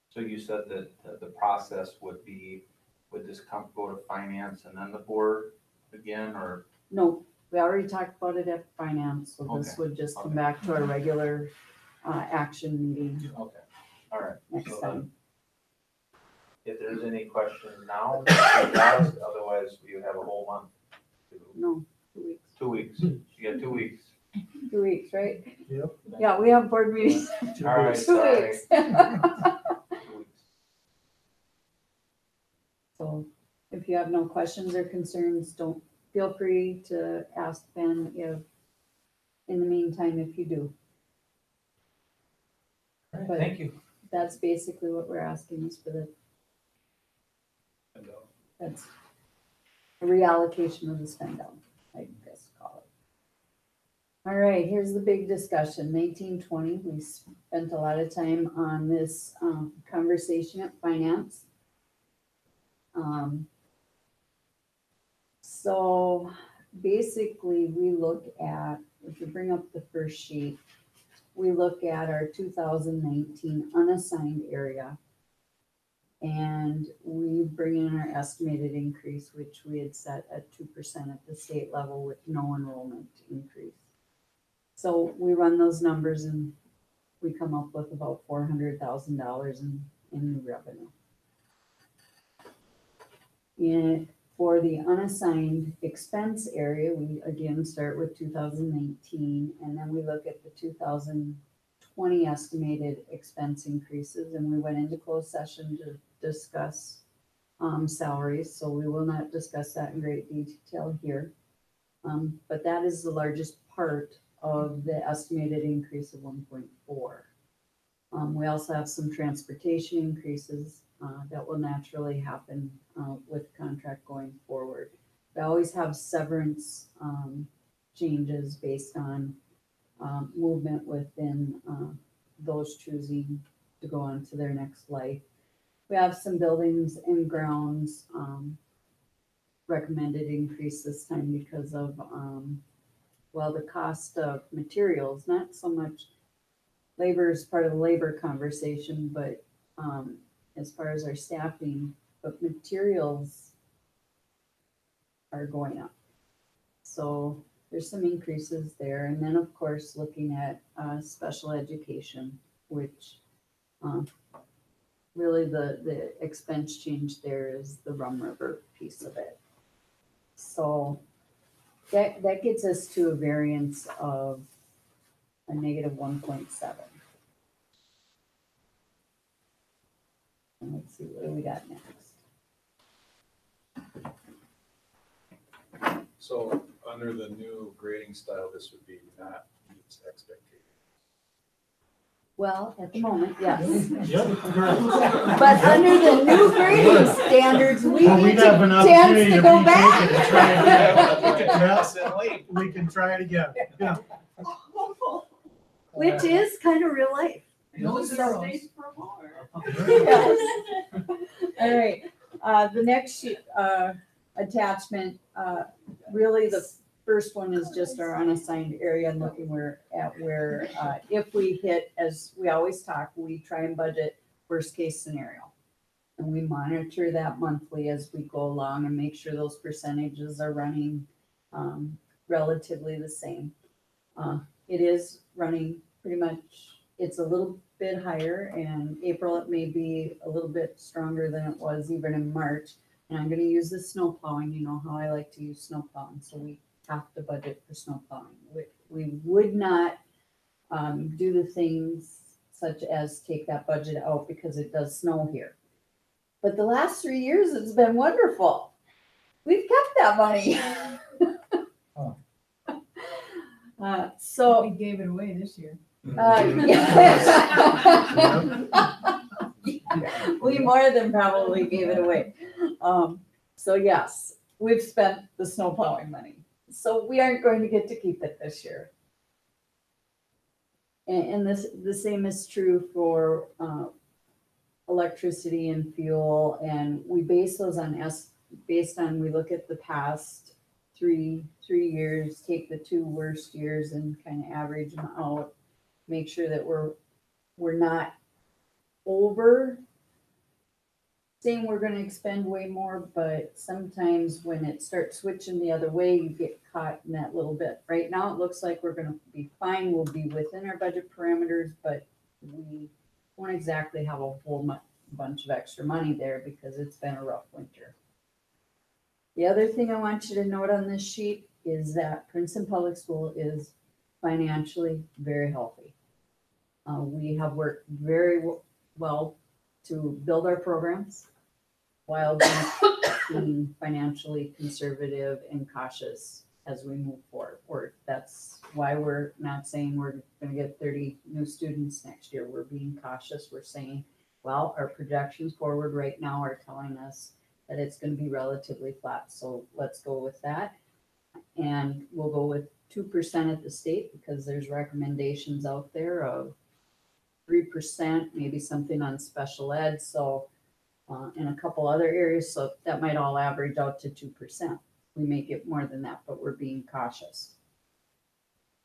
So you said that the process would this go to finance and then the board again, or? No, we already talked about it at finance, so this would just come back to our regular action meeting. Okay, all right. Next time. If there's any questions now, ask, otherwise we have a whole month. No, 2 weeks. 2 weeks. You got 2 weeks. 2 weeks, right? Yep. Yeah, we have board meetings. All right, 2 sorry. weeks. 2 weeks. So if you have no questions or concerns, don't feel free to ask Ben in the meantime, if you do. All right, But thank you. that's basically what we're asking is for that's a reallocation of the spend down, I guess call it. All right, here's the big discussion. 1920, we spent a lot of time on this conversation at finance. So basically we look at, if you bring up the first sheet, we look at our 2019 unassigned area, and we bring in our estimated increase, which we had set at 2% at the state level with no enrollment increase. So we run those numbers and we come up with about $400,000 in new revenue. For the unassigned expense area, we again start with 2019, and then we look at the 2020 estimated expense increases, and we went into closed session to discuss salaries, so we will not discuss that in great detail here. But that is the largest part of the estimated increase of 1.4. We also have some transportation increases that will naturally happen with contract going forward. We always have severance changes based on movement within those choosing to go on to their next life. We have some buildings and grounds recommended increase this time because of, well, the cost of materials, not so much labor is part of the labor conversation, but, as far as our staffing, but materials are going up. So there's some increases there. And then, of course, looking at, special education, which, really the expense change there is the Rum River piece of it. So that gets us to a variance of a negative 1.7. And let's see, what do we got next? So under the new grading style, this would be not meets expectations. Well, at the moment, yes. Yep, correct. But under the new grading standards, we Well, get we'd to have an chance opportunity to to go retake back. it and try it again. Yeah. We can try it again. Yeah. Which is kind of real life. No So- space for more. Yes. All right, the next sheet, attachment, really the first one is just our unassigned area and looking where, if we hit, as we always talk, we try and budget worst case scenario. And we monitor that monthly as we go along and make sure those percentages are running, relatively the same. It is running pretty much, it's a little bit higher, and April it may be a little bit stronger than it was even in March. And I'm gonna use the snow plowing, you know how I like to use snow plowing, so we have to budget for snow plowing. We would not do the things such as take that budget out because it does snow here. But the last 3 years, it's been wonderful. We've kept that money. Oh. So. We gave it away this year. Yeah. We more than probably gave it away. So yes, we've spent the snow plowing money. So we aren't going to get to keep it this year. And the same is true for electricity and fuel. And we base those on based on, we look at the past three years, take the 2 worst years and kind of average them out. Make sure that we're not over saying we're going to expend way more, but sometimes when it starts switching the other way, you get caught in that little bit. Right now, it looks like we're going to be fine. We'll be within our budget parameters, but we won't exactly have a whole bunch of extra money there because it's been a rough winter. The other thing I want you to note on this sheet is that Princeton Public School is financially very healthy. We have worked very well to build our programs while being financially conservative and cautious as we move forward. That's why we're not saying we're going to get 30 new students next year. We're being cautious. We're saying, well, our projections forward right now are telling us that it's going to be relatively flat. So let's go with that. And we'll go with 2% at the state because there's recommendations out there of 3%, maybe something on special ed. So, in a couple other areas, so that might all average out to 2%. We may get more than that, but we're being cautious.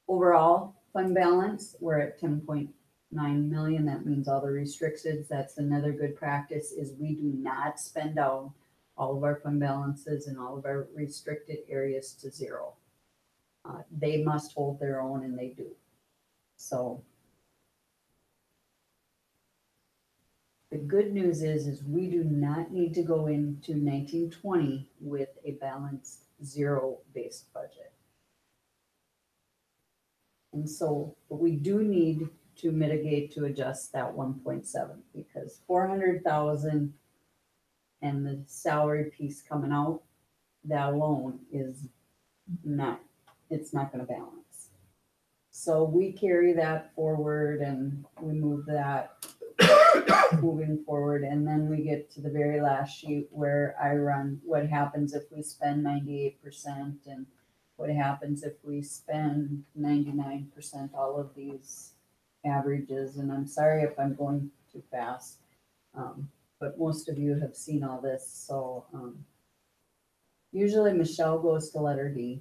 Overall fund balance, we're at 10.9 million. That means all the restricted. That's another good practice is we do not spend out all of our fund balances and all of our restricted areas to zero. They must hold their own, and they do. So the good news is we do not need to go into 1920 with a balanced zero-based budget. And so, but we do need to mitigate to adjust that 1.7 because 400,000 and the salary piece coming out, that alone is not, it's not going to balance. So we carry that forward and we move that moving forward. And then we get to the very last sheet where I run what happens if we spend 98% and what happens if we spend 99%, all of these averages. And I'm sorry if I'm going too fast, but most of you have seen all this. So Usually Michelle goes to letter D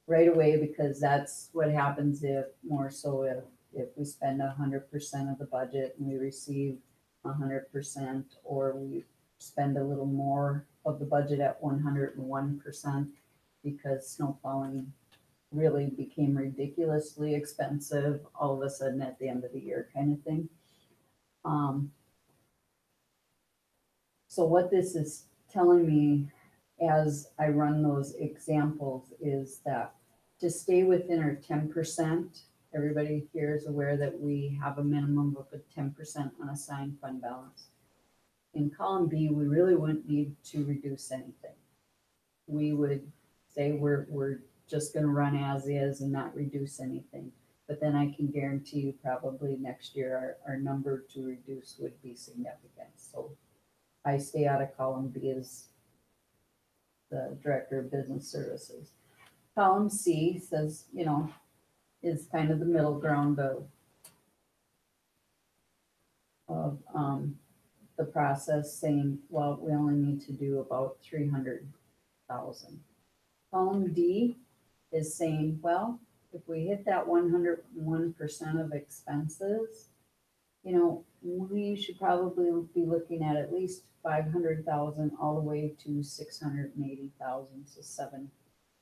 right away because that's what happens if if we spend 100% of the budget and we receive 100%, or we spend a little more of the budget at 101% because snow plowing really became ridiculously expensive all of a sudden at the end of the year kind of thing. So what this is telling me as I run those examples is that to stay within our 10%, everybody here is aware that we have a minimum of a 10% unassigned fund balance. In column B, we really wouldn't need to reduce anything. We would say we're just gonna run as is and not reduce anything. But then I can guarantee you probably next year, our number to reduce would be significant. So I stay out of column B as the Director of Business Services. Column C says, is kind of the middle ground of the process, saying, well, we only need to do about 300,000. Column D is saying, well, if we hit that 101% of expenses, we should probably be looking at least 500,000 all the way to 680,000, so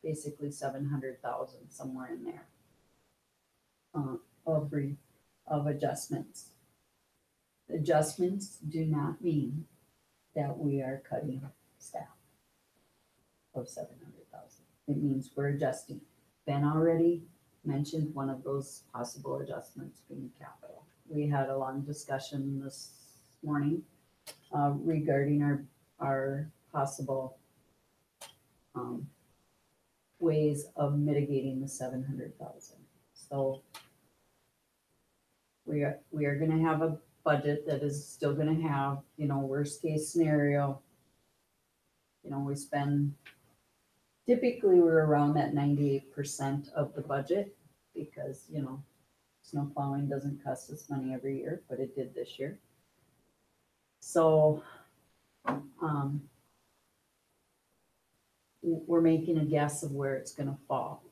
basically 700,000, somewhere in there, of adjustments. Adjustments do not mean that we are cutting staff of 700,000. It means we're adjusting. Ben already mentioned one of those possible adjustments being capital. We had a long discussion this morning regarding our possible ways of mitigating the 700,000. So we are going to have a budget that is still going to have, worst case scenario. We spend, typically we're around that 98% of the budget because, snow plowing doesn't cost us money every year, but it did this year. So we're making a guess of where it's going to fall.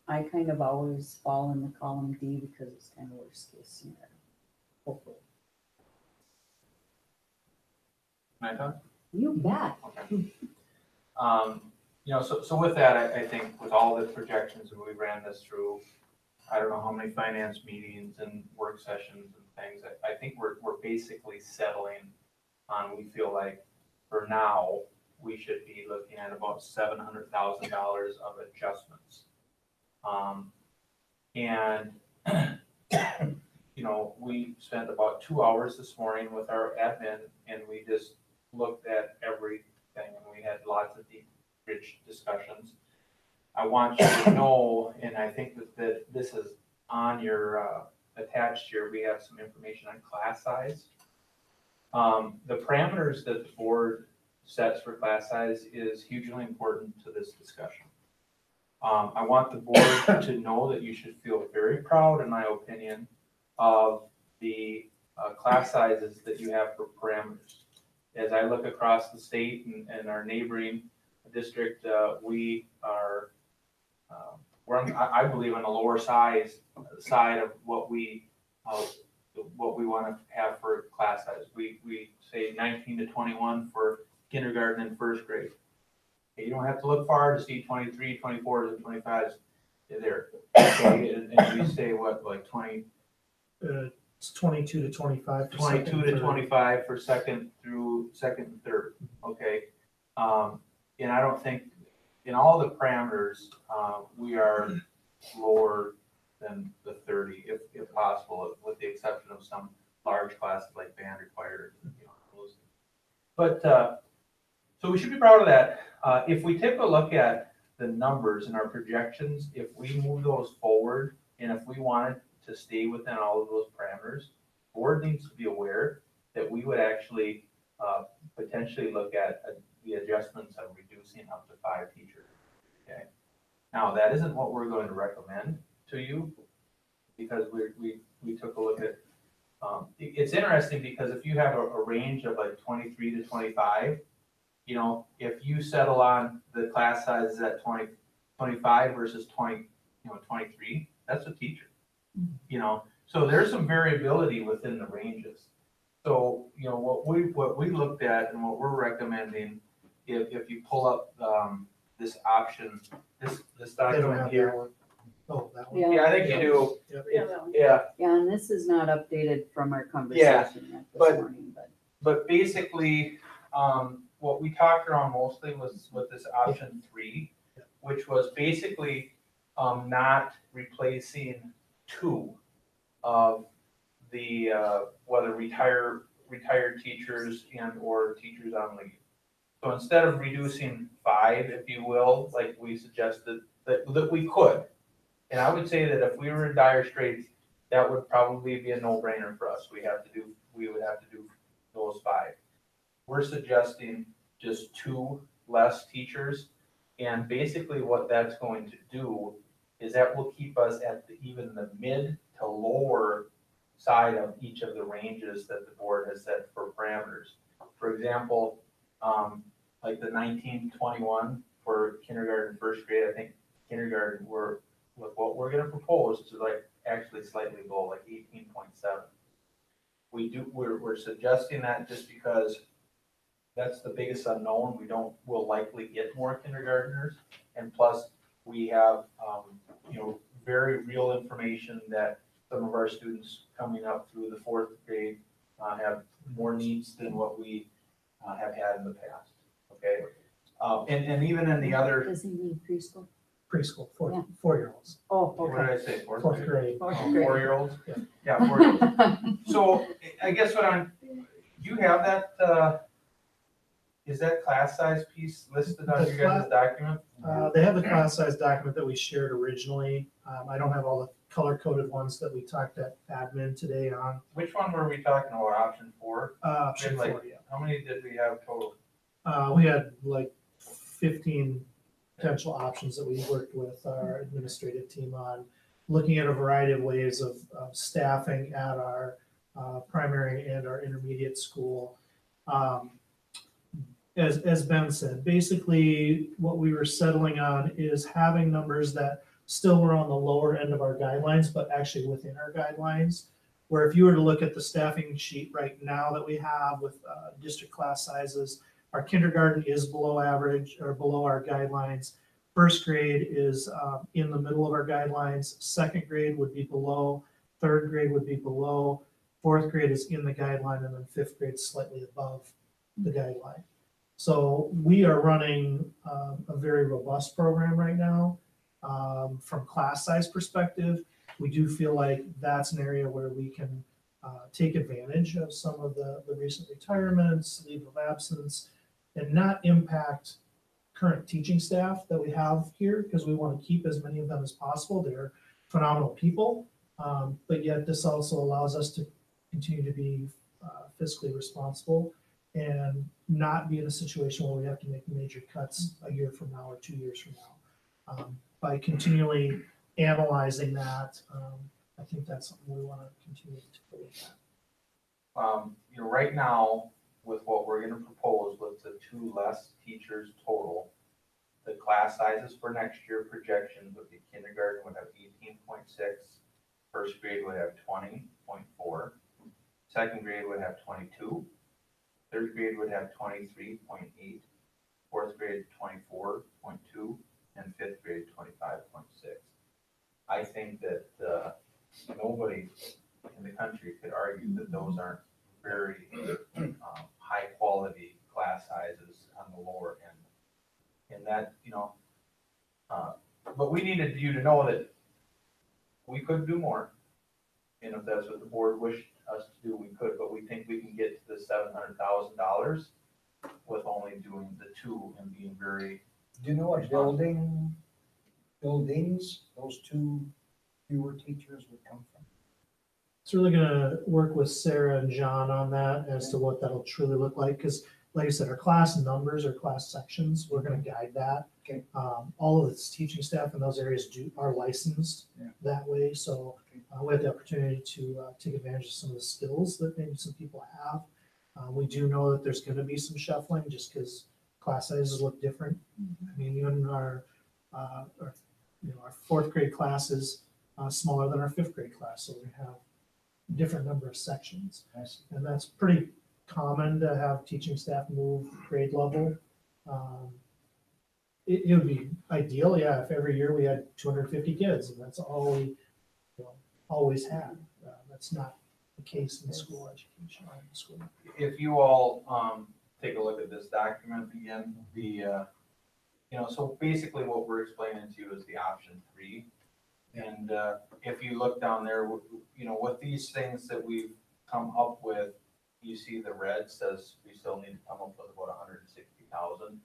I kind of always fall in the column D because it's kind of worst case scenario, hopefully. Can I talk? You bet. So with that, I think with all the projections, and we ran this through, I don't know how many finance meetings and work sessions and things, I think we're basically settling on, we feel like for now, we should be looking at about $700,000 of adjustments. We spent about 2 hours this morning with our admin, and we just looked at everything, and we had lots of deep, rich discussions. I want you to know, and I think that this is on your attached here, we have some information on class size. The parameters that the board sets for class size is hugely important to this discussion. I want the board to know that you should feel very proud, in my opinion, of the class sizes that you have for parameters. As I look across the state and our neighboring district, we are, I believe, on the lower side of what we want to have for class size. We say 19 to 21 for kindergarten and first grade. You don't have to look far to see 23, 24s, and 25s there. Okay, and we say what, like 20? It's 22 to 25. 22 to 25 for second and third, okay? And I don't think, in all the parameters, we are lower than the 30, if possible, with the exception of some large classes like band required, those. But, so we should be proud of that. If we take a look at the numbers and our projections, if we move those forward, and if we wanted to stay within all of those parameters, the board needs to be aware that we would actually potentially look at the adjustments of reducing up to 5 teachers. Okay. Now that isn't what we're going to recommend to you, because we took a look at. It's interesting because if you have a range of like 23 to 25, You know, if you settle on the class sizes at 20, 25 versus 20, 23, that's a teacher. You know, so there's some variability within the ranges. So, you know, what we looked at and what we're recommending, if you pull up, this option, this They don't document have here. that one. Oh, that one. Yeah, I think you do. Yeah, that one. Yeah, Yeah, and this is not updated from our conversation yet but- this morning, but. but basically, what we talked around mostly was with this option 3, which was basically, not replacing 2 of the, whether retired teachers and or teachers on leave. So instead of reducing 5, if you will, like we suggested, that we could. And I would say that if we were in dire straits, that would probably be a no-brainer for us. We would have to do those 5. We're suggesting just 2 less teachers. And basically what that's going to do is that will keep us at even the mid to lower side of each of the ranges that the board has set for parameters. For example, like the 1921 for kindergarten, first grade, I think kindergarten, with what we're gonna propose is like actually slightly below, like 18.7. We're suggesting that just because that's the biggest unknown. We'll likely get more kindergartners. And plus we have, very real information that some of our students coming up through the 4th grade have more needs than what we have had in the past, okay? And even in the other, Does he need preschool? Preschool, Yeah. 4-year-olds. Oh, what did okay. I say, 4th Fourth grade? grade. Fourth Oh, grade. 4-year-olds? Yeah. Yeah, 4-year-olds. So I guess you have that, is that class size piece listed on your guys' document? They have the class size document that we shared originally. I don't have all the color coded ones that we talked at admin today on. Which one were we talking about, option 4? Option Like- 4, yeah. How many did we have total? We had like 15 potential options that we worked with our administrative team on, looking at a variety of ways of staffing at our primary and our intermediate school. As Ben said, basically what we were settling on is having numbers that still were on the lower end of our guidelines, but actually within our guidelines. Where if you were to look at the staffing sheet right now that we have with district class sizes, our kindergarten is below average or below our guidelines. First grade is in the middle of our guidelines. Second grade would be below. Third grade would be below. Fourth grade is in the guideline, and then fifth grade slightly above the guideline. So we are running a very robust program right now. From class size perspective, we do feel like that's an area where we can take advantage of some of the recent retirements, leave of absence, and not impact current teaching staff that we have here, because we want to keep as many of them as possible. They're phenomenal people, but yet this also allows us to continue to be fiscally responsible and not be in a situation where we have to make major cuts a year from now or 2 years from now. By continually analyzing that, I think that's something we want to continue to look at. Right now, with what we're gonna propose with the 2 less teachers total, the class sizes for next year projections would be kindergarten would have 18.6, first grade would have 20.4, second grade would have 22, third grade would have 23.8, fourth grade 24.2, and fifth grade 25.6. I think that nobody in the country could argue that those aren't very high quality class sizes on the lower end. And that, but we needed you to know that we could do more. And if that's what the board wished us to do, we could, but we think we can get to the $700,000 with only doing the 2 and being very. Do you know what buildings those 2 fewer teachers would come from? So really gonna work with Sarah and John on that as to what that'll truly look like, because like I said, our class numbers or class sections, we're gonna guide that. Okay. All of its teaching staff in those areas are licensed Yeah. that way, so we have the opportunity to take advantage of some of the skills that maybe some people have. We do know that there's gonna be some shuffling just because class sizes look different. I mean, even our fourth grade class is smaller than our fifth grade class, so we have a different number of sections. And that's pretty common to have teaching staff move grade level. It would be ideal, yeah, if every year we had 250 kids, and that's all we always had. That's not the case in school education, or in school. If you all, take a look at this document again, so basically what we're explaining to you is the option 3. And, if you look down there, with these things that we've come up with, you see the red says we still need to come up with about 160,000.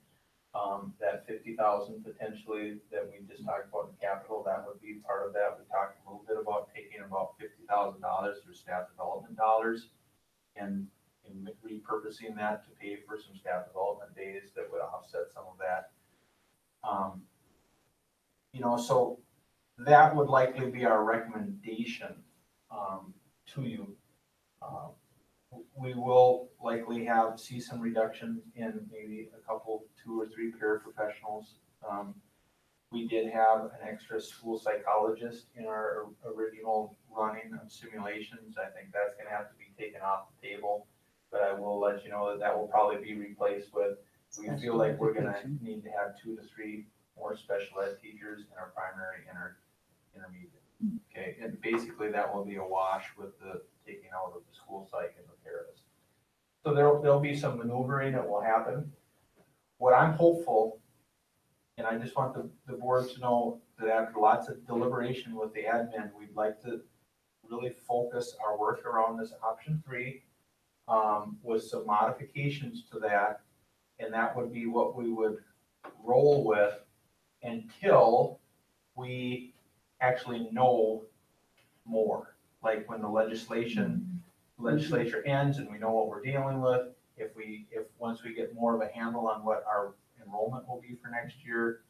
That 50,000 potentially that we just talked about in capital, that would be part of that. We talked a little bit about taking about $50,000 through staff development dollars and repurposing that to pay for some staff development days that would offset some of that. So that would likely be our recommendation to you. We will likely see some reduction in maybe a couple, 2 or 3 paraprofessionals. We did have an extra school psychologist in our original running of simulations. I think that's gonna have to be taken off the table, but I will let you know that will probably be replaced with, we feel like we're gonna need to have 2 to 3 more special ed teachers in our primary and our intermediate. Okay, and basically that will be a wash with the taking out of the school psych and the paras. So there'll be some maneuvering that will happen. What I'm hopeful, and I just want the board to know that after lots of deliberation with the admin, we'd like to really focus our work around this option 3 with some modifications to that. And that would be what we would roll with until we actually know more. Like when the legislature ends and we know what we're dealing with, if once we get more of a handle on what our enrollment will be for next year,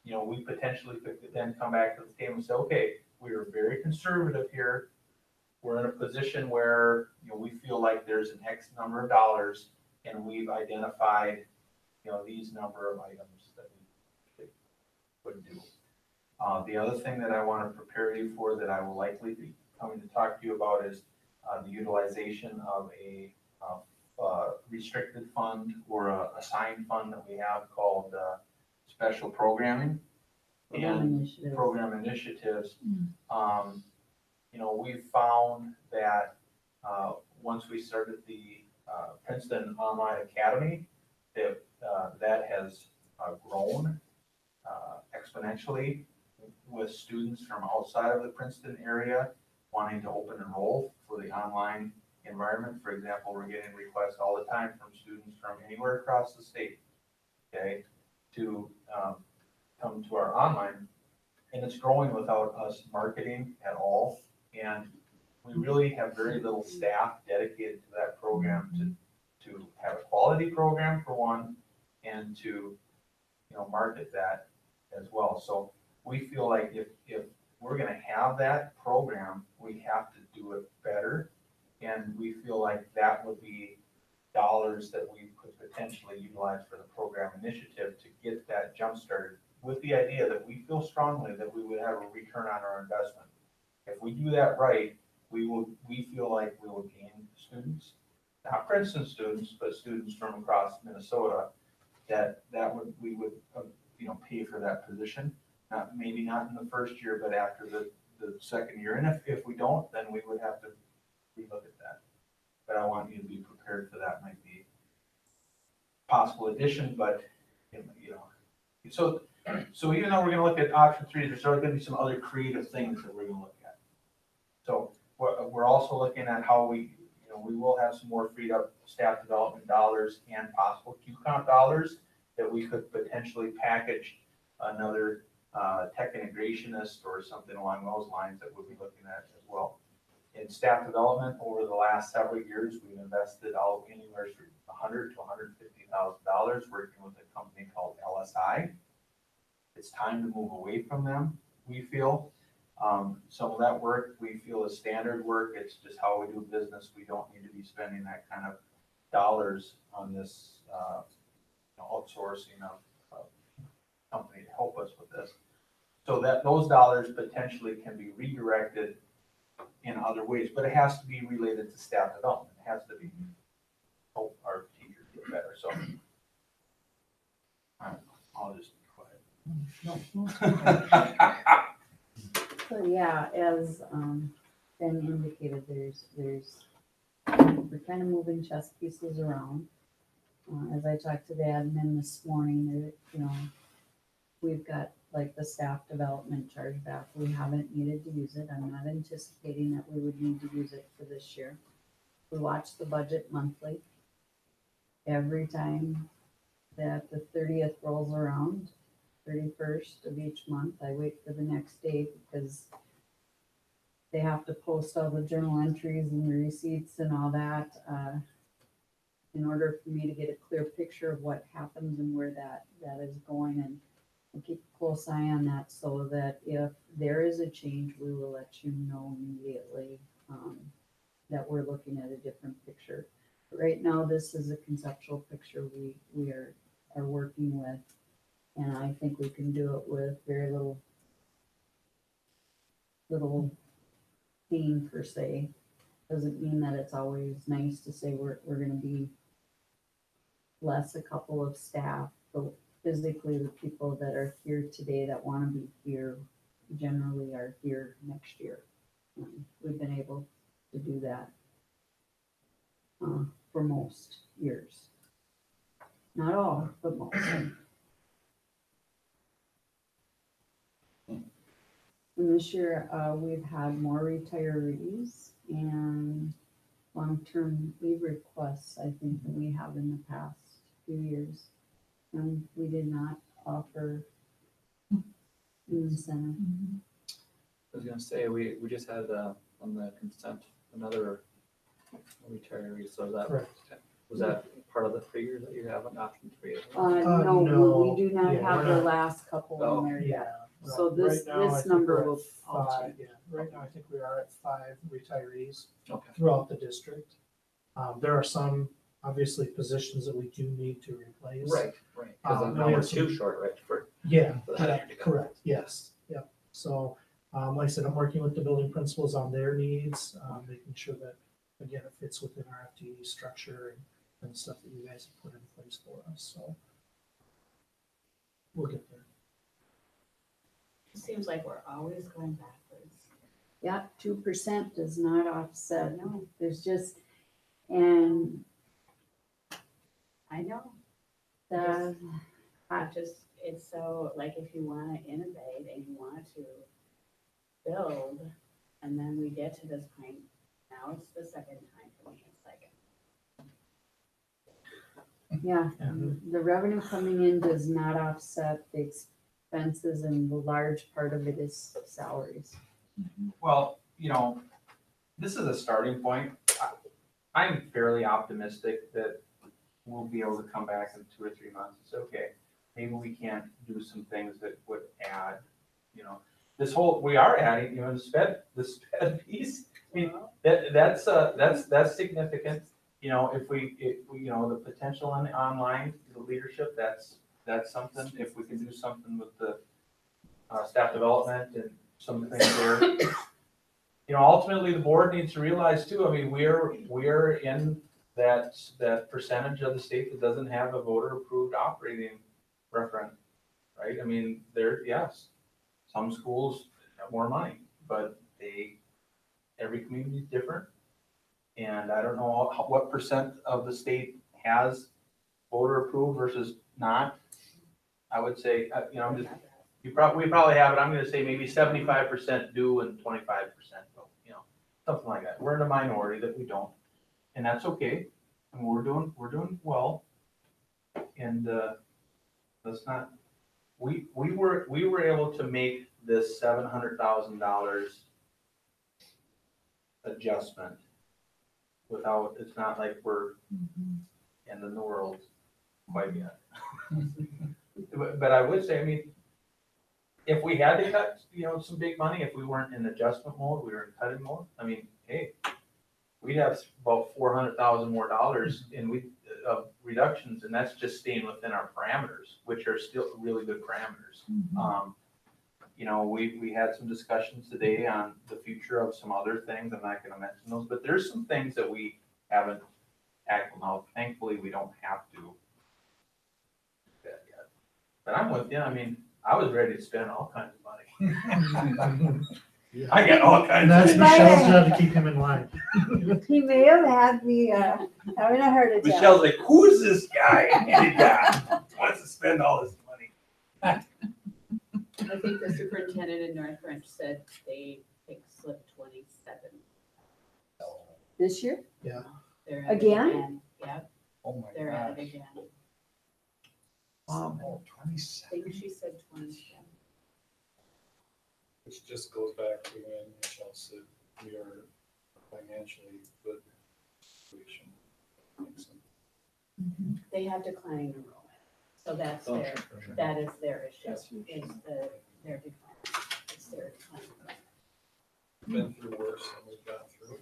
we potentially could then come back to the table and say, okay, we are very conservative here. We're in a position where, we feel like there's an X number of dollars and we've identified, these number of items that we would do. The other thing that I want to prepare you for that I will likely be coming to talk to you about is the utilization of a restricted fund or a assigned fund that we have called special programming and program initiatives. We've found that once we started the Princeton Online Academy, that has grown exponentially with students from outside of the Princeton area wanting to open enroll for the online environment. For example, we're getting requests all the time from students from anywhere across the state, okay, to come to our online, and it's growing without us marketing at all. And we really have very little staff dedicated to that program to have a quality program for one, and to market that as well. So we feel like if we're going to have that program, we have to do it better. And we feel like that would be dollars that we could potentially utilize for the program initiative to get that jump started, with the idea that we feel strongly that we would have a return on our investment. If we do that right, we feel like we will gain students, not Princeton students, but students from across Minnesota, we would pay for that position. Maybe not in the first year, but after the second year. And if we don't, then we would have to relook at that. But I want you to be prepared for that. Might be possible addition, but so even though we're going to look at option 3, there's going to be some other creative things that we're going to look at. So we're also looking at how we will have some more freed up staff development dollars and possible QComp dollars that we could potentially package another tech integrationist or something along those lines that we'll be looking at as well. In staff development, over the last several years, we've invested anywhere from $100,000 to $150,000 working with a company called LSI. It's time to move away from them, we feel. Some of that work we feel is standard work. It's just how we do business. We don't need to be spending that kind of dollars on this outsourcing a company to help us with this. So that those dollars potentially can be redirected in other ways, but it has to be related to staff development. It has to be help our teachers get better, so. I don't know, I'll just be quiet. So yeah, as Ben indicated, we're kind of moving chess pieces around. As I talked to the admin this morning, we've got like the staff development chargeback. We haven't needed to use it. I'm not anticipating that we would need to use it for this year. We watch the budget monthly. Every time that the 30th rolls around, 31st of each month, I wait for the next day because they have to post all the journal entries and the receipts and all that in order for me to get a clear picture of what happens and where that is going. And we'll keep a close eye on that so that if there is a change, we will let you know immediately that we're looking at a different picture. But right now, this is a conceptual picture we are working with. And I think we can do it with very little theme per se. Doesn't mean that it's always nice to say we're gonna be less a couple of staff, but physically the people that are here today that wanna be here generally are here next year. We've been able to do that for most years. Not all, but most. And this year, we've had more retirees and long-term leave requests, I think, than we have in the past few years. And we did not offer an incentive. I was gonna say, we just had on the consent, another retiree, so that, Correct. was that part of the figure that you have an option 3? No, no, we do not yeah, have we're the not- last couple in there yet. Yeah. So this Right now, I think number we're at will all 5, change. yeah. Right now, I think we are at 5 retirees Okay. throughout the district. There are some, obviously, positions that we do need to replace. Right, because Um, now we we're have too some- short, right, for Yeah, for that. correct, yes, yep. So, like I said, I'm working with the building principals on their needs, making sure that, again, it fits within our FTE structure and stuff that you guys have put in place for us, so. We'll get there. It seems like we're always going backwards. Yeah, 2% does not offset. No. There's just, and I know. the, It's so, like, if you wanna innovate and you want to build, and then we get to this point, now it's the second time for me, it's like, yeah, Mhm. the revenue coming in does not offset the expenses, and the large part of it is salaries. Well, this is a starting point. I'm fairly optimistic that we'll be able to come back in 2 or 3 months and say, okay, maybe we can't do some things that would add, we are adding, the sped piece. I mean, that's significant. If we, the potential on the online, the leadership, that's something. If we can do something with the staff development and some things there. Ultimately, the board needs to realize too, I mean, we're in that percentage of the state that doesn't have a voter-approved operating referendum, right? I mean, yes, some schools have more money, but every community is different. And I don't know what percent of the state has voter-approved versus not. I would say, we probably have it, I'm gonna say maybe 75% do and 25% don't, something like that. We're in a minority that we don't, and that's okay. And we're doing well. And we were able to make this $700,000 adjustment without, it's not like we're ending the world quite yet. But I would say, I mean, if we had to cut, some big money, if we weren't in adjustment mode, we were in cutting mode, I mean, hey, we'd have about $400,000 more of reductions, and that's just staying within our parameters, which are still really good parameters. You know, we had some discussions today on the future of some other things. I'm not gonna mention those, but there's some things that we haven't tackled now. Thankfully, we don't have to do that yet. But I'm with you. I mean, I was ready to spend all kinds of money. I got all And kinds that's of. Michelle's job to keep him in line. He may have had the, having a heart attack. Michelle's like, who's this guy? Wants to spend all this money. I think the superintendent in North Branch said they picked slip 27. This year? They're at it Again? Yeah, Oh my they're at it gosh. again. Oh, I 27. think she said 27. Which just goes back to when Michelle said we are financially good situation. Makes sense. They have declining enrollment, so that's Oh, their, sure. that is their issue, That's is huge. their decline. It's their decline. Been through worse than we've gone through.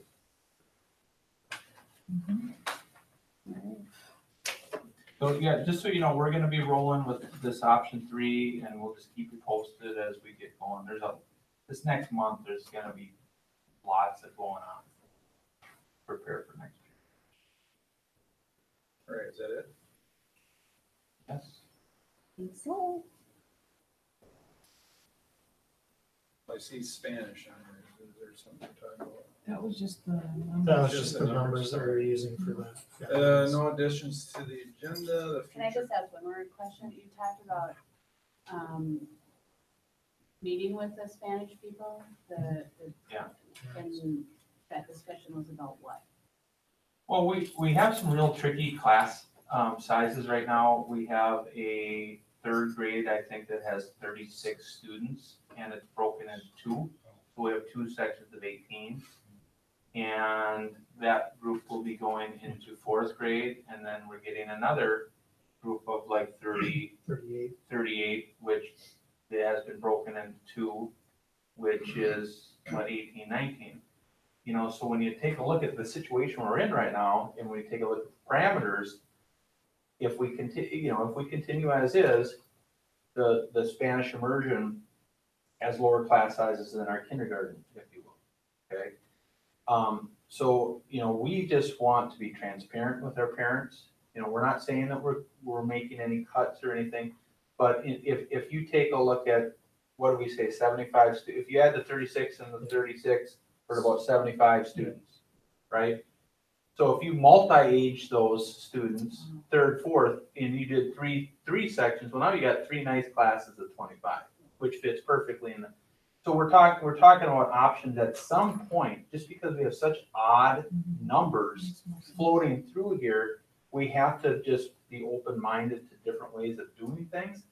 So, yeah, just so you know, we're gonna be rolling with this option 3, and we'll just keep you posted as we get going. This next month, there's gonna be lots of going on. Prepare for next year. All right, is that it? Yes. Think so. I see Spanish on there. Is there something to talk about? That was just the. That was Just just the the numbers. numbers that we're using for that. No additions to the agenda, the Can I future. just ask one more question? You talked about, meeting with the Spanish people, Yeah. and that discussion was about what? Well, we have some real tricky class sizes right now. We have a 3rd grade, I think, that has 36 students, and it's broken into 2. So we have 2 sections of 18. And that group will be going into 4th grade, and then we're getting another group of like 38, which has been broken into 2, which is what, 18, 19. You know, so when you take a look at the situation we're in right now, and we take a look at the parameters, if we continue as is, the Spanish immersion has lower class sizes than our kindergarten, if you will, okay? So, you know, we just want to be transparent with our parents. You know, we're not saying that we're making any cuts or anything, but if you take a look at, what do we say, 75, if you add the 36 and the 36, we're at about 75 students, right? So if you multi-age those students, 3rd, 4th, and you did three sections, well, now you got 3 nice classes of 25, which fits perfectly in the. So we're talking about options at some point, just because we have such odd numbers floating through here, we have to just be open-minded to different ways of doing things.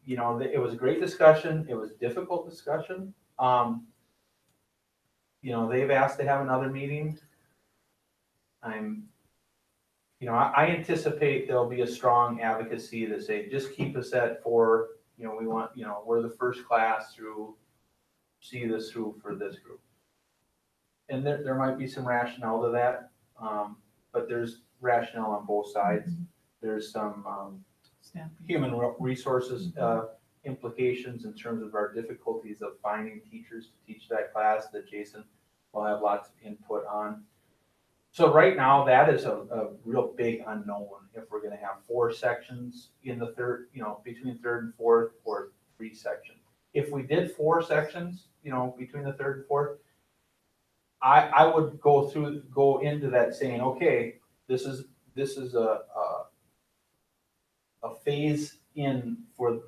You know, it was a great discussion. It was a difficult discussion. You know, they've asked to have another meeting. You know, I anticipate there'll be a strong advocacy to say, just keep us at 4. You know, we want, you know, we're the first class through, see this through for this group. And there might be some rationale to that, but there's rationale on both sides. There's some human resources implications in terms of our difficulties of finding teachers to teach that class that Jason will have lots of input on. So right now, that is a real big unknown, if we're gonna have 4 sections in the 3rd, you know, between 3rd and 4th, or 3 sections. If we did 4 sections, you know, between the 3rd and 4th, I would go into that saying, okay, this is a phase in for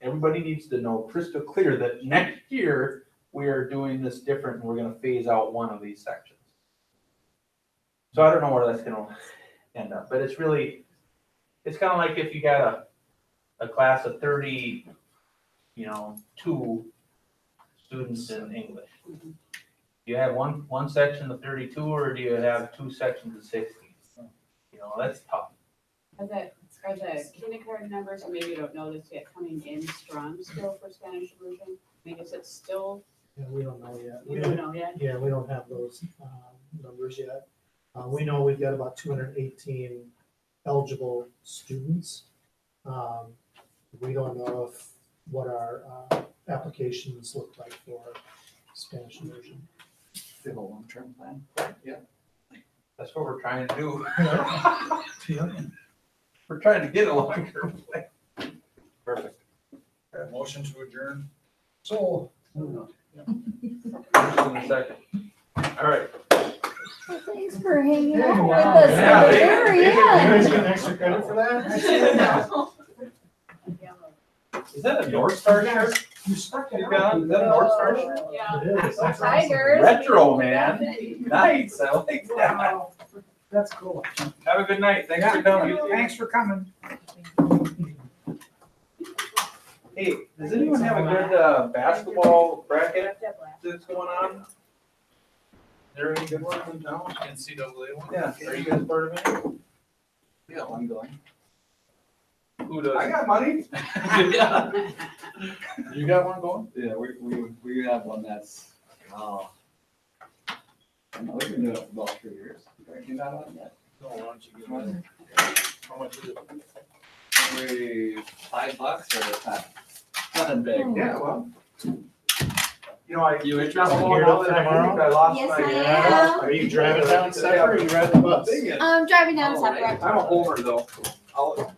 everybody needs to know crystal clear that next year we are doing this different, and we're gonna phase out one of these sections. So I don't know where that's gonna end up, but it's kind of like if you got a class of 30, you know, 2 students in English. Do you have one section of 32, or do you have 2 sections of 60? You know, that's tough. Are the kindergarten numbers, or maybe you don't know this yet, coming in strong still for Spanish immersion? I mean, is it still, Yeah, we don't know yet. you don't know yet? Yeah, we don't have those numbers yet. We know we've got about 218 eligible students. We don't know what our applications look like for Spanish immersion. We have a long-term plan. That's what we're trying to do. Yeah. We're trying to get a long-term plan. Perfect. Motion to adjourn. So, Motion in a second. All right. Well, thanks for hanging out Hey, with wow. us Yeah, at the they- very You guys end. get extra credit for that? Is that a North Star shirt? you stuck it You out. got, is that a North Star shirt? Yeah. It is. That's Tigers. Retro, man. Nice, I like that. Wow, that's cool. Have a good night. Thanks for coming. Thanks for coming. Hey, does anyone have a good basketball bracket that's going on? Is there any good ones in town? NCAA one? Yeah, are you guys part of it? Yeah, ongoing. Who does? I got money. You got one going? Yeah, we have one that's, I don't know, we've been doing it for about 3 years. You're not on yet? No, why don't you give one? How much is it? Every $5 or a time? Nothing big. Yeah, well. You know, I. You not interested? long Geared up for now that I tomorrow? think I lost Yes, my. I am. Are you driving down Separate or you riding the bus? Driving down Oh, separate. I'm a homer though. I'll,